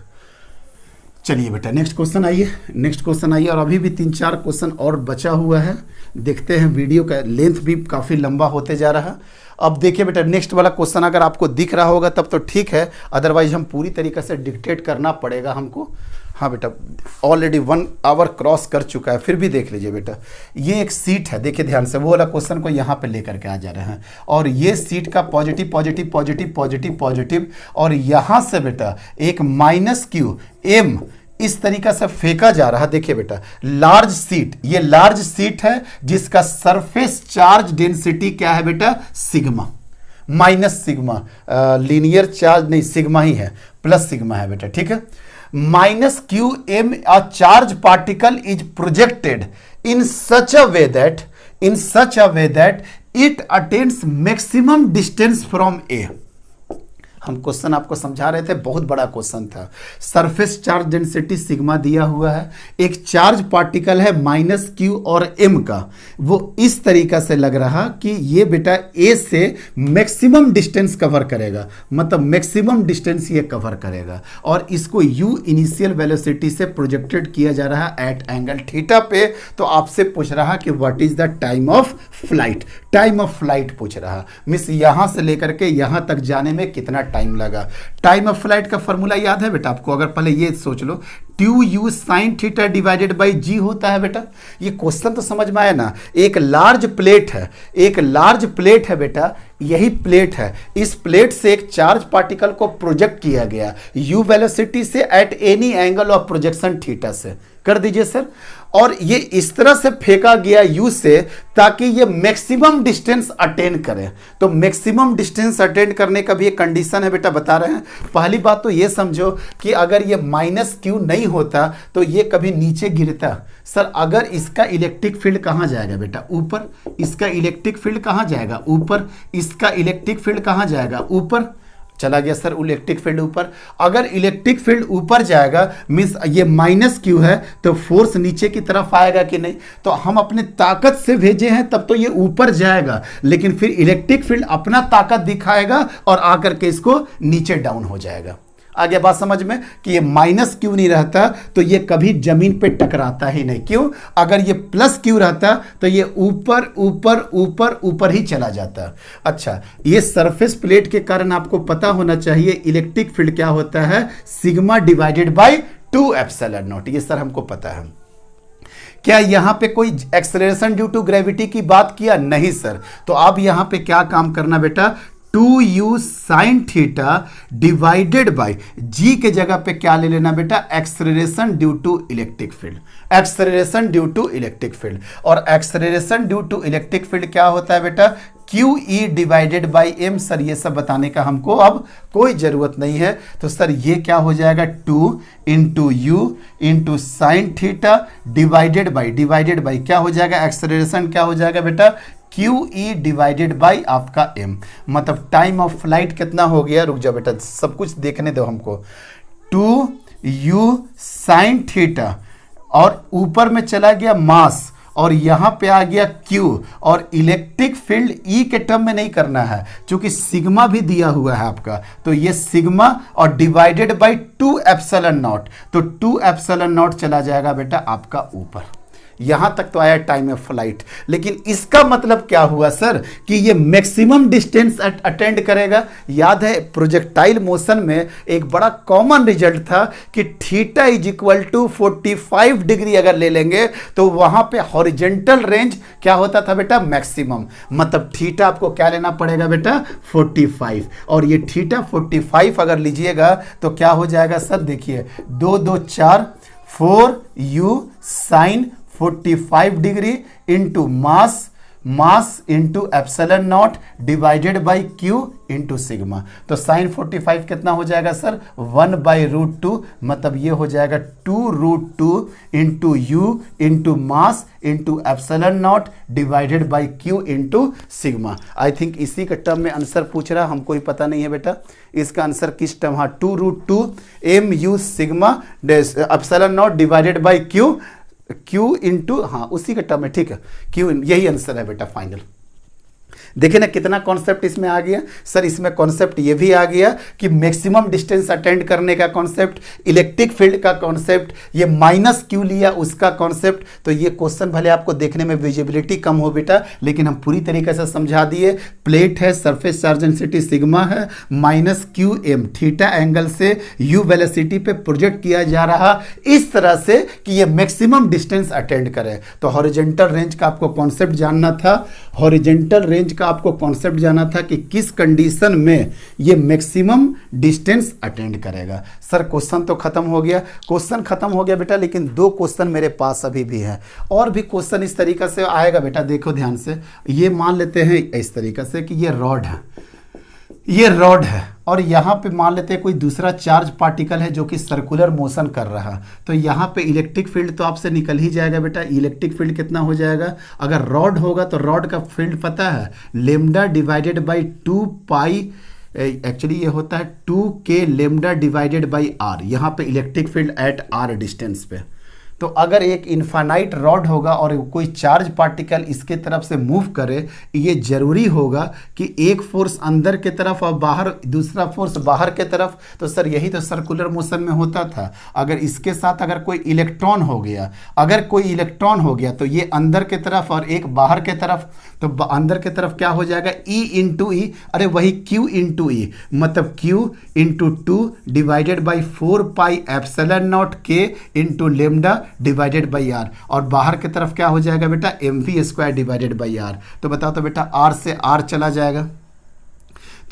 चलिए बेटा नेक्स्ट क्वेश्चन आइए, और अभी भी 3-4 क्वेश्चन और बचा हुआ है, देखते हैं। वीडियो का लेंथ भी काफ़ी लंबा होते जा रहा। अब देखिए बेटा नेक्स्ट वाला क्वेश्चन अगर आपको दिख रहा होगा तब तो ठीक है, अदरवाइज हम पूरी तरीके से डिक्टेट करना पड़ेगा हमको। हाँ बेटा, ऑलरेडी 1 आवर क्रॉस कर चुका है, फिर भी देख लीजिए बेटा। ये एक सीट है, देखिए ध्यान से, वो वाला क्वेश्चन को यहाँ पे लेकर के आ जा रहे हैं, और ये सीट का positive positive positive positive positive, और यहाँ से बेटा एक -q इस तरीका से फेंका जा रहा है। देखिए बेटा लार्ज सीट, ये लार्ज सीट है जिसका सरफेस चार्ज डेंसिटी क्या है बेटा? Sigma, minus sigma, linear charge नहीं, सिग्मा ही है, प्लस सिग्मा है बेटा, ठीक है। -qm a charge particle is projected in such a way that it attains maximum distance from A। हम क्वेश्चन आपको समझा रहे थे, बहुत बड़ा क्वेश्चन था। सरफेस चार्ज डेंसिटी सिग्मा दिया हुआ है, एक चार्ज पार्टिकल है -q और m का, वो इस तरीका से लग रहा कि ये बेटा A से मैक्सिमम डिस्टेंस कवर करेगा, मतलब मैक्सिमम डिस्टेंस ये कवर करेगा, और इसको u इनिशियल वेलोसिटी से प्रोजेक्टेड किया जा रहा है एट एंगल थीटा पे। तो आपसे पूछ रहा कि what is the time of flight, time of flight पूछ रहा, मीन्स यहां से लेकर के यहां तक जाने में कितना टाइम लगा। टाइम ऑफ फ्लाइट का फॉर्मूला याद है बेटा आपको? अगर पहले ये सोच लो, 2u sin theta divided by g होता है बेटा। ये क्वेश्चन तो समझ में आया ना? एक लार्ज प्लेट है, एक लार्ज प्लेट है बेटा, यही प्लेट है। इस प्लेट से एक चार्ज पार्टिकल को प्रोजेक्ट किया गया u वेलोसिटी से at any angle of projection theta से। कर दीजिए सर। और ये इस तरह से फेंका गया u से ताकि ये मैक्सिमम डिस्टेंस अटेन करे। तो मैक्सिमम डिस्टेंस अटेन करने का भी एक कंडीशन है बेटा, बता रहे हैं। पहली बात तो ये समझो कि अगर ये माइनस क्यू नहीं होता तो ये कभी नीचे गिरता। सर अगर इसका इलेक्ट्रिक फील्ड कहाँ जाएगा बेटा? ऊपर। इसका इलेक्ट्रिक फील्ड कहाँ जाएगा? ऊपर। इसका इलेक्ट्रिक फील्ड कहाँ जाएगा? ऊपर। चला गया सर इलेक्ट्रिक फील्ड ऊपर। अगर इलेक्ट्रिक फील्ड ऊपर जाएगा मीन्स ये माइनस क्यू है, तो फोर्स नीचे की तरफ आएगा कि नहीं? तो हम अपने ताकत से भेजे हैं तब तो ये ऊपर जाएगा, लेकिन फिर इलेक्ट्रिक फील्ड अपना ताकत दिखाएगा और आकर के इसको नीचे डाउन हो जाएगा। आगे बात समझ में कि ये माइनस क्यू नहीं रहता तो ये कभी जमीन पे टकराता ही नहीं। क्यों? अगर ये प्लस क्यू रहता तो ये ऊपर ऊपर ऊपर ऊपर ही चला जाता। अच्छा, ये सरफेस प्लेट के कारण आपको पता होना चाहिए इलेक्ट्रिक फील्ड क्या होता है, sigma divided by 2 epsilon not. ये सर हमको पता है। क्या यहां पे कोई एक्सेलरेशन ड्यू टू ग्रेविटी की बात किया? नहीं सर। तो अब यहां पे क्या काम करना बेटा, 2u sin theta divided by g के जगह पे क्या ले लेना बेटा, acceleration due to electric field. Acceleration due to electric field, और acceleration due to electric field क्या होता है बेटा, QE divided by m। Sir ये सब बताने का हमको अब कोई जरूरत नहीं है। तो सर ये क्या हो जाएगा, 2 into you into sine theta divided by क्या हो जाएगा, एक्सेलरेशन क्या हो जाएगा बेटा, QE डिवाइडेड बाई आपका m। मतलब टाइम ऑफ फ्लाइट कितना हो गया, रुक जाओ बेटा सब कुछ देखने दो हमको, 2u साइन थीटा और ऊपर में चला गया मास और यहां पे आ गया Q, और इलेक्ट्रिक फील्ड E के टर्म में नहीं करना है क्योंकि सिग्मा भी दिया हुआ है आपका। तो ये सिग्मा और डिवाइडेड बाई 2 एप्सिलॉन नॉट, तो 2 एप्सिलॉन नॉट चला जाएगा बेटा आपका ऊपर। यहां तक तो आया टाइम ऑफ फ्लाइट, लेकिन इसका मतलब क्या हुआ सर कि ये मैक्सिमम डिस्टेंस अटेंड करेगा। याद है प्रोजेक्टाइल मोशन में एक बड़ा कॉमन रिजल्ट था कि theta is equal to 45 degree अगर ले लेंगे तो वहां पे हॉरिजेंटल रेंज क्या होता था बेटा, मैक्सिमम। मतलब थीटा आपको क्या लेना पड़ेगा बेटा, 45, और ये थीटा 45 अगर लीजिएगा तो क्या हो जाएगा सर, देखिए 2 2 4 4u sine 45 degree into mass into epsilon naught divided by Q into sigma. तो साइन 45 कितना हो जाएगा सर, 1/√2, मतलब ये हो जाएगा 2√2 into you into mass into epsilon naught divided by Q into sigma. I think इसी का टर्म में आंसर पूछ रहा, हमको ही पता नहीं है बेटा इसका आंसर किस टर्म। हाँ, 2√2 mu sigma epsilon naught divided by Q into, हाँ उसी का टर्म है, ठीक है, Q, यही आंसर है बेटा फाइनल। देखिए ना कितना कॉन्सेप्ट इसमें आ गया सर। इसमें कॉन्सेप्ट ये भी आ गया कि मैक्सिमम डिस्टेंस अटेंड करने का कॉन्सेप्ट, इलेक्ट्रिक फील्ड का कॉन्सेप्ट, ये माइनस क्यू लिया उसका कॉन्सेप्ट। तो ये क्वेश्चन भले आपको देखने में विजिबिलिटी कम हो बेटा, लेकिन हम पूरी तरीके से समझा दिए। प्लेट है, सरफेस चार्ज डेंसिटी सिग्मा है, माइनस QM थीटा एंगल से यू वेलोसिटी पे प्रोजेक्ट किया जा रहा इस तरह से कि ये मैक्सिमम डिस्टेंस अटेंड करे। तो हॉरिजॉन्टल रेंज का आपको कॉन्सेप्ट जानना था, हॉरिजॉन्टल रेंज का आपको कॉन्सेप्ट जाना था कि किस कंडीशन में ये मैक्सिमम डिस्टेंस अटेंड करेगा। सर क्वेश्चन तो खत्म हो गया, क्वेश्चन खत्म हो गया बेटा, लेकिन 2 क्वेश्चन मेरे पास अभी भी है, और भी क्वेश्चन इस तरीका से आएगा बेटा। देखो ध्यान से, ये मान लेते हैं इस तरीका से कि ये रॉड है, ये रॉड है, और यहाँ पे मान लेते हैं कोई दूसरा चार्ज पार्टिकल है जो कि सर्कुलर मोशन कर रहा। तो यहाँ पे इलेक्ट्रिक फील्ड तो आपसे निकल ही जाएगा बेटा। इलेक्ट्रिक फील्ड कितना हो जाएगा, अगर रॉड होगा तो रॉड का फील्ड पता है, lambda divided by 2 pi, actually ये होता है 2k lambda divided by r। यहाँ पे electric field at r distance पे, तो अगर एक इन्फानाइट रॉड होगा और कोई चार्ज पार्टिकल इसके तरफ से मूव करे, ये जरूरी होगा कि एक फोर्स अंदर के तरफ और बाहर, दूसरा फोर्स बाहर के तरफ। तो सर यही तो सर्कुलर मोशन में होता था। अगर इसके साथ अगर कोई इलेक्ट्रॉन हो गया, तो ये अंदर के तरफ और एक बाहर के तरफ, तो अंदर के तरफ क्या हो जाएगा, E इंटू ई, अरे वही Q इंटू ई, मतलब Q into 2 divided by 4 pi epsilon not K into lambda divided by R, और बाहर की तरफ क्या हो जाएगा बेटा, mv square divided by R। तो बताओ तो बेटा R से R चला जाएगा,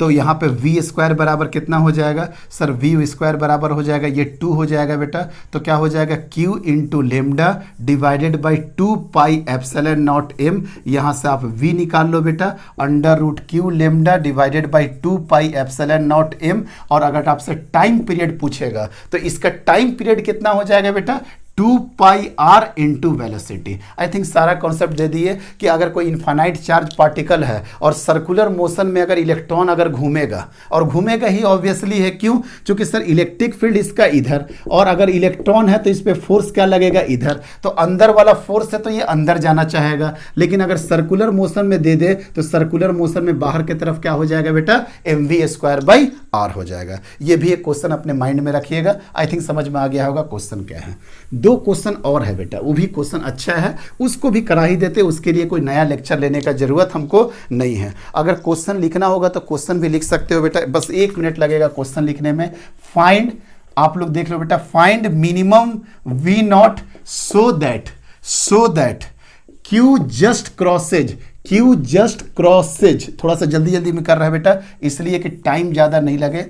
तो यहाँ पे v स्क्वायर बराबर कितना हो जाएगा सर, v स्क्वायर बराबर हो जाएगा ये 2 हो जाएगा बेटा। तो क्या हो जाएगा, q into lambda divided by 2 pi epsilon naught m, यहाँ से आप v निकाल लो बेटा, under root q lambda divided by 2 pi epsilon naught m। और अगर आपसे टाइम पीरियड पूछेगा तो इसका टाइम पीरियड कितना हो जाएगा बेटा, 2 pi R into velocity. I think सारा कॉन्सेप्ट दे दिए कि अगर कोई इन्फानाइट चार्ज पार्टिकल है और सर्कुलर मोशन में अगर इलेक्ट्रॉन अगर घूमेगा, और घूमेगा ही ऑब्वियसली है, क्यों, क्योंकि सर इलेक्ट्रिक फील्ड इसका इधर, और अगर इलेक्ट्रॉन है तो इस पर फोर्स क्या लगेगा, इधर, तो अंदर वाला फोर्स है तो ये अंदर जाना चाहेगा। लेकिन अगर सर्कुलर मोशन में दे दे तो सर्कुलर मोशन में बाहर की तरफ क्या हो जाएगा बेटा, mv स्क्वायर बाई आर हो जाएगा। ये भी एक क्वेश्चन अपने माइंड में रखिएगा। आई थिंक समझ में आ गया होगा क्वेश्चन क्या है। 2 क्वेश्चन और है बेटा, वो भी क्वेश्चन अच्छा है, उसको भी करा ही देते, उसके लिए कोई नया लेक्चर लेने का जरूरत हमको नहीं है। अगर क्वेश्चन लिखना होगा तो क्वेश्चन भी लिख सकते हो बेटा, बस 1 मिनट लगेगा क्वेश्चन लिखने में। फाइंड, आप लोग देख लो बेटा, find minimum v not so that Q just crosses, थोड़ा सा जल्दी जल्दी में कर रहा है बेटा, इसलिए कि टाइम ज़्यादा नहीं लगे।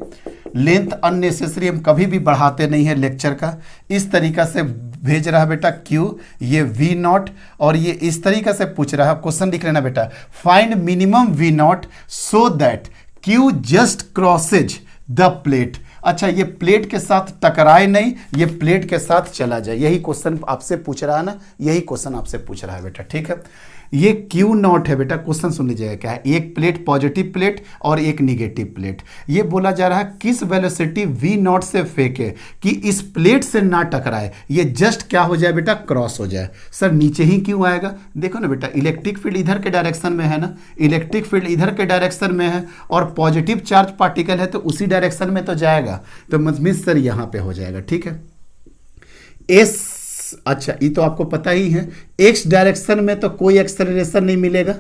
लेंथ अननेसेसरी हम कभी भी बढ़ाते नहीं है लेक्चर का। इस तरीका से भेज रहा है बेटा Q, ये V नॉट, और ये इस तरीका से पूछ रहा है, क्वेश्चन लिख लेना बेटा, find minimum V not so that Q just crosses the plate. अच्छा, ये प्लेट के साथ टकराए नहीं, ये प्लेट के साथ चला जाए, यही क्वेश्चन आपसे पूछ रहा है ना, यही क्वेश्चन आपसे पूछ रहा है बेटा, ठीक है। ये Q नॉट है बेटा, क्वेश्चन सुन लीजिएगा क्या है, एक प्लेट पॉजिटिव प्लेट और एक निगेटिव प्लेट। ये बोला जा रहा है किस वेलोसिटी V नॉट से फेंके कि इस प्लेट से ना टकराए, ये जस्ट क्या हो जाए बेटा, क्रॉस हो जाए। सर नीचे ही क्यों आएगा, देखो ना बेटा, इलेक्ट्रिक फील्ड इधर के डायरेक्शन में है ना, इलेक्ट्रिक फील्ड इधर के डायरेक्शन में है और पॉजिटिव चार्ज पार्टिकल है तो उसी डायरेक्शन में तो जाएगा, तो मतलब सर यहाँ पे हो जाएगा, ठीक है। एस, अच्छा ये तो आपको पता ही है, एक्स डायरेक्शन में तो कोई एक्सेलरेशन नहीं मिलेगा,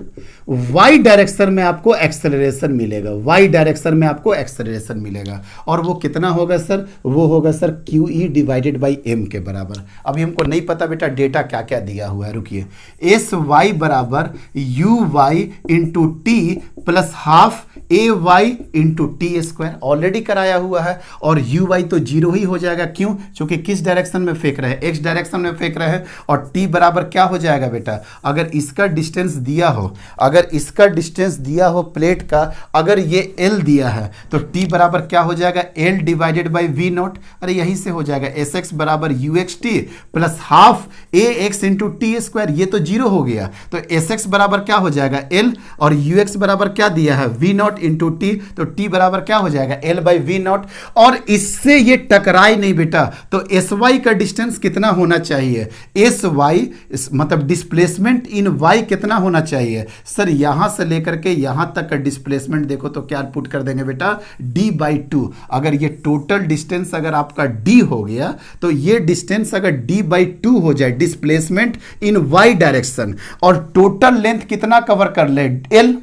वाई डायरेक्शन में आपको एक्सेलरेशन मिलेगा, वाई डायरेक्शन में आपको एक्सेलरेशन मिलेगा, और वो कितना होगा सर, वो होगा sir QE divided by m के बराबर। अभी हमको नहीं पता बेटा डेटा क्या क्या दिया हुआ है, रुकिए, एस वाई बराबर u y into t plus half a y into t square, already कराया हुआ है, और यू वाई तो 0 ही हो जाएगा, क्यों, क्योंकि किस डायरेक्शन में फेंक रहे हैं, एक्स डायरेक्शन में फेंक रहे हैं, और टी बराबर क्या हो जाएगा बेटा, अगर इसका डिस्टेंस दिया हो, अगर इसका डिस्टेंस दिया हो प्लेट का, अगर ये L दिया है तो T बराबर क्या हो जाएगा, L divided by V not, अरे यहीं से हो जाएगा SX बराबर UXT plus half AX into t square, ये तो 0 हो गया, तो SX बराबर क्या हो जाएगा L, और UX बराबर क्या दिया है V नॉट इंटू टी, तो T बराबर क्या हो जाएगा L बाई V नॉट, और इससे ये टकराए नहीं बेटा, तो SY का डिस्टेंस कितना होना चाहिए, SY मतलब डिस्प्लेसमेंट इन y कितना होना चाहिए, सर यहां से लेकर के यहां तक का डिस्प्लेसमेंट देखो तो क्या पुट कर देंगे बेटा, d बाई 2। अगर ये टोटल डिस्टेंस अगर आपका d हो गया तो ये डिस्टेंस अगर d बाई 2 हो जाए, डिस्प्लेसमेंट इन y डायरेक्शन, और टोटल लेंथ कितना कवर कर ले, l,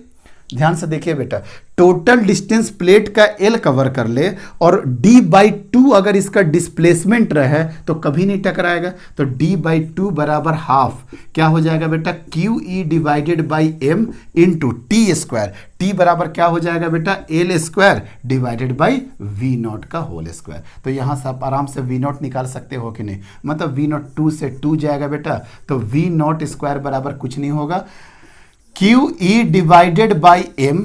ध्यान से देखिए बेटा, टोटल डिस्टेंस प्लेट का L कवर कर ले, और d बाई 2 अगर इसका डिस्प्लेसमेंट रहे तो कभी नहीं टकराएगा, तो d बाई 2 बराबर हाफ क्या हो जाएगा बेटा, QE divided by m into t square, t बराबर क्या हो जाएगा बेटा, L square divided by V not का होल स्क्वायर। तो यहाँ से आप आराम से V नॉट निकाल सकते हो कि नहीं, मतलब V नॉट 2 से 2 जाएगा बेटा, तो V नॉट स्क्वायर बराबर कुछ नहीं होगा, QE डिवाइडेड बाई m,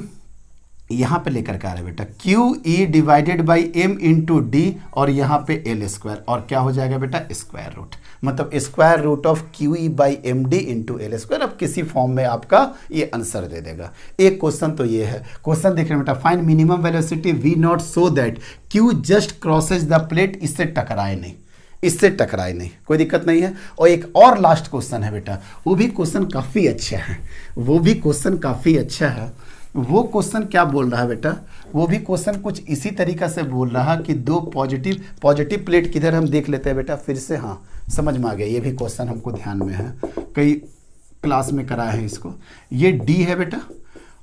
यहाँ पे लेकर के आ रहे बेटा, QE divided by m into d, और यहाँ पे L स्क्वायर, और क्या हो जाएगा बेटा, स्क्वायर रूट, मतलब square root of QE by m d into L square. अब किसी फॉर्म में आपका ये आंसर दे देगा। एक क्वेश्चन तो ये है, क्वेश्चन देख रहे हैं बेटा, find minimum velocity V not so that Q just crosses the plate, इससे टकराए नहीं, इससे टकराए नहीं, कोई दिक्कत नहीं है। और एक और लास्ट क्वेश्चन है बेटा, वो भी क्वेश्चन काफ़ी अच्छा है, वो भी क्वेश्चन काफ़ी अच्छा है। वो क्वेश्चन क्या बोल रहा है बेटा, वो भी क्वेश्चन कुछ इसी तरीका से बोल रहा कि दो पॉजिटिव प्लेट किधर हम देख लेते हैं बेटा फिर से। हाँ समझ में आ गया, ये भी क्वेश्चन हमको ध्यान में है, कई क्लास में कराए हैं इसको। ये डी है बेटा,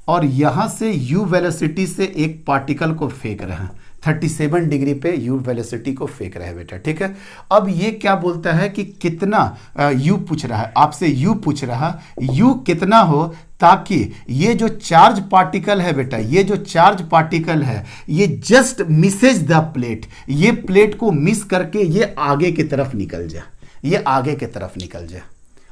और यहाँ से यू वेलोसिटी से एक पार्टिकल को फेंक रहे हैं 37 डिग्री पे, यू वेलोसिटी को फेंक रहे हैं बेटा, ठीक है। अब ये क्या बोलता है कि कितना यू पूछ रहा है आपसे, यू पूछ रहा यू कितना हो ताकि ये जो चार्ज पार्टिकल है बेटा, ये जो चार्ज पार्टिकल है ये जस्ट मिसेज द प्लेट, ये प्लेट को मिस करके ये आगे की तरफ निकल जाए, ये आगे की तरफ निकल जाए।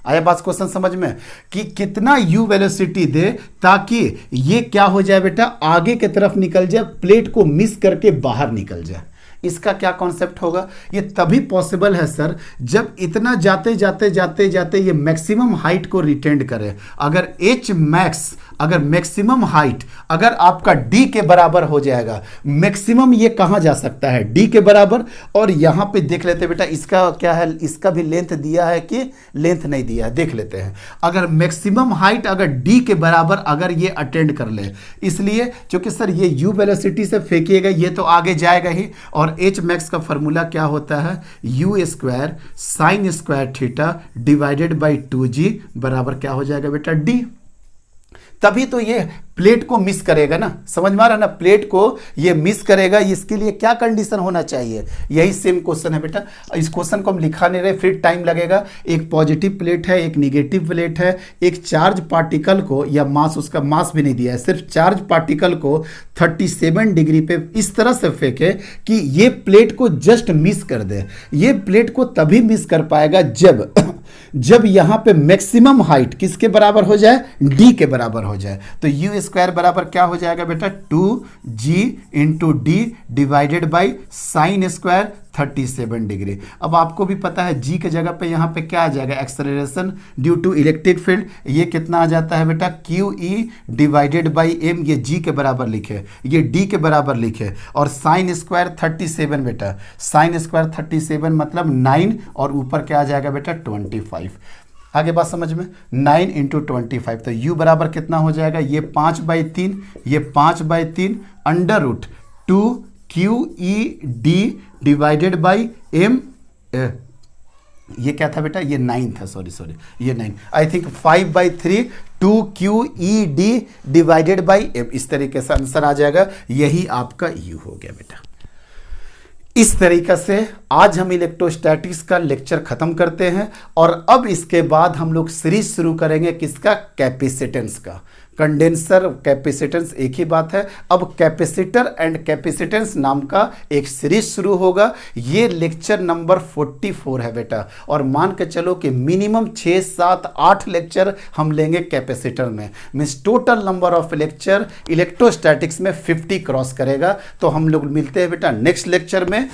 आया बात क्वेश्चन समझ में, कि कितना यू वेलोसिटी दे ताकि ये क्या हो जाए बेटा, आगे की तरफ निकल जाए, प्लेट को मिस करके बाहर निकल जाए। इसका क्या कॉन्सेप्ट होगा, ये तभी पॉसिबल है सर जब इतना जाते जाते जाते जाते ये मैक्सिमम हाइट को रिटेंड करे। अगर एच मैक्स, अगर मैक्सिमम हाइट अगर आपका डी के बराबर हो जाएगा, मैक्सिमम ये कहां जा सकता है, डी के बराबर। और यहां पे देख लेते बेटा इसका क्या है, इसका भी लेंथ दिया है कि लेंथ नहीं दिया है, देख लेते हैं। अगर मैक्सिमम हाइट अगर डी के बराबर अगर ये अटेंड कर ले, इसलिए क्योंकि सर ये यू वेलोसिटी से फेंकिएगा ये तो आगे जाएगा ही, और एच मैक्स का फॉर्मूला क्या होता है, you square sine square theta divided by 2g बराबर क्या हो जाएगा बेटा, डी। तभी तो ये प्लेट को मिस करेगा ना, समझ में आ रहा है ना, प्लेट को ये मिस करेगा। इसके लिए क्या कंडीशन होना चाहिए, यही सेम क्वेश्चन है बेटा। इस क्वेश्चन को हम लिखा नहीं रहे, फिर टाइम लगेगा। एक पॉजिटिव प्लेट है, एक निगेटिव प्लेट है, एक चार्ज पार्टिकल को, या मास, उसका मास भी नहीं दिया है, सिर्फ चार्ज पार्टिकल को 37 डिग्री पे इस तरह से फेंके कि ये प्लेट को जस्ट मिस कर दे। ये प्लेट को तभी मिस कर पाएगा जब यहां पे मैक्सिमम हाइट किसके बराबर हो जाए, डी के बराबर हो जाए। तो यू स्क्वायर बराबर क्या हो जाएगा बेटा, 2g into D divided by sine square 37 degree. अब आपको भी पता है जी के जगह पे यहाँ पे क्या आ जाएगा, acceleration due to electric field, ये कितना आ जाता है बेटा, QE डिवाइडेड बाई m, ये g के बराबर लिखे, ये d के बराबर लिखे, और साइन स्क्वायर 37 बेटा, साइन स्क्वायर 37 मतलब 9, और ऊपर क्या आ जाएगा बेटा 25। आगे बात समझ में, 9 इंटू 25, तो u बराबर कितना हो जाएगा, ये 5/3, ये 5/3 under root 2QED divided by m, ये क्या था बेटा, ये 9 था, सॉरी ये 9, I think 5/3 2QED divided by m, इस तरीके से आंसर आ जाएगा। यही आपका u हो गया बेटा। इस तरीका से आज हम इलेक्ट्रोस्टैटिक्स का लेक्चर खत्म करते हैं, और अब इसके बाद हम लोग सीरीज शुरू करेंगे किसका, कैपेसिटेंस का। कंडेंसर कैपेसिटेंस एक ही बात है, अब कैपेसिटर एंड कैपेसिटेंस नाम का एक सीरीज शुरू होगा। ये लेक्चर नंबर 44 है बेटा, और मान के चलो कि मिनिमम 6, 7, 8 लेक्चर हम लेंगे कैपेसिटर में, means total number of lecture electrostatics में 50 क्रॉस करेगा। तो हम लोग मिलते हैं बेटा नेक्स्ट लेक्चर में।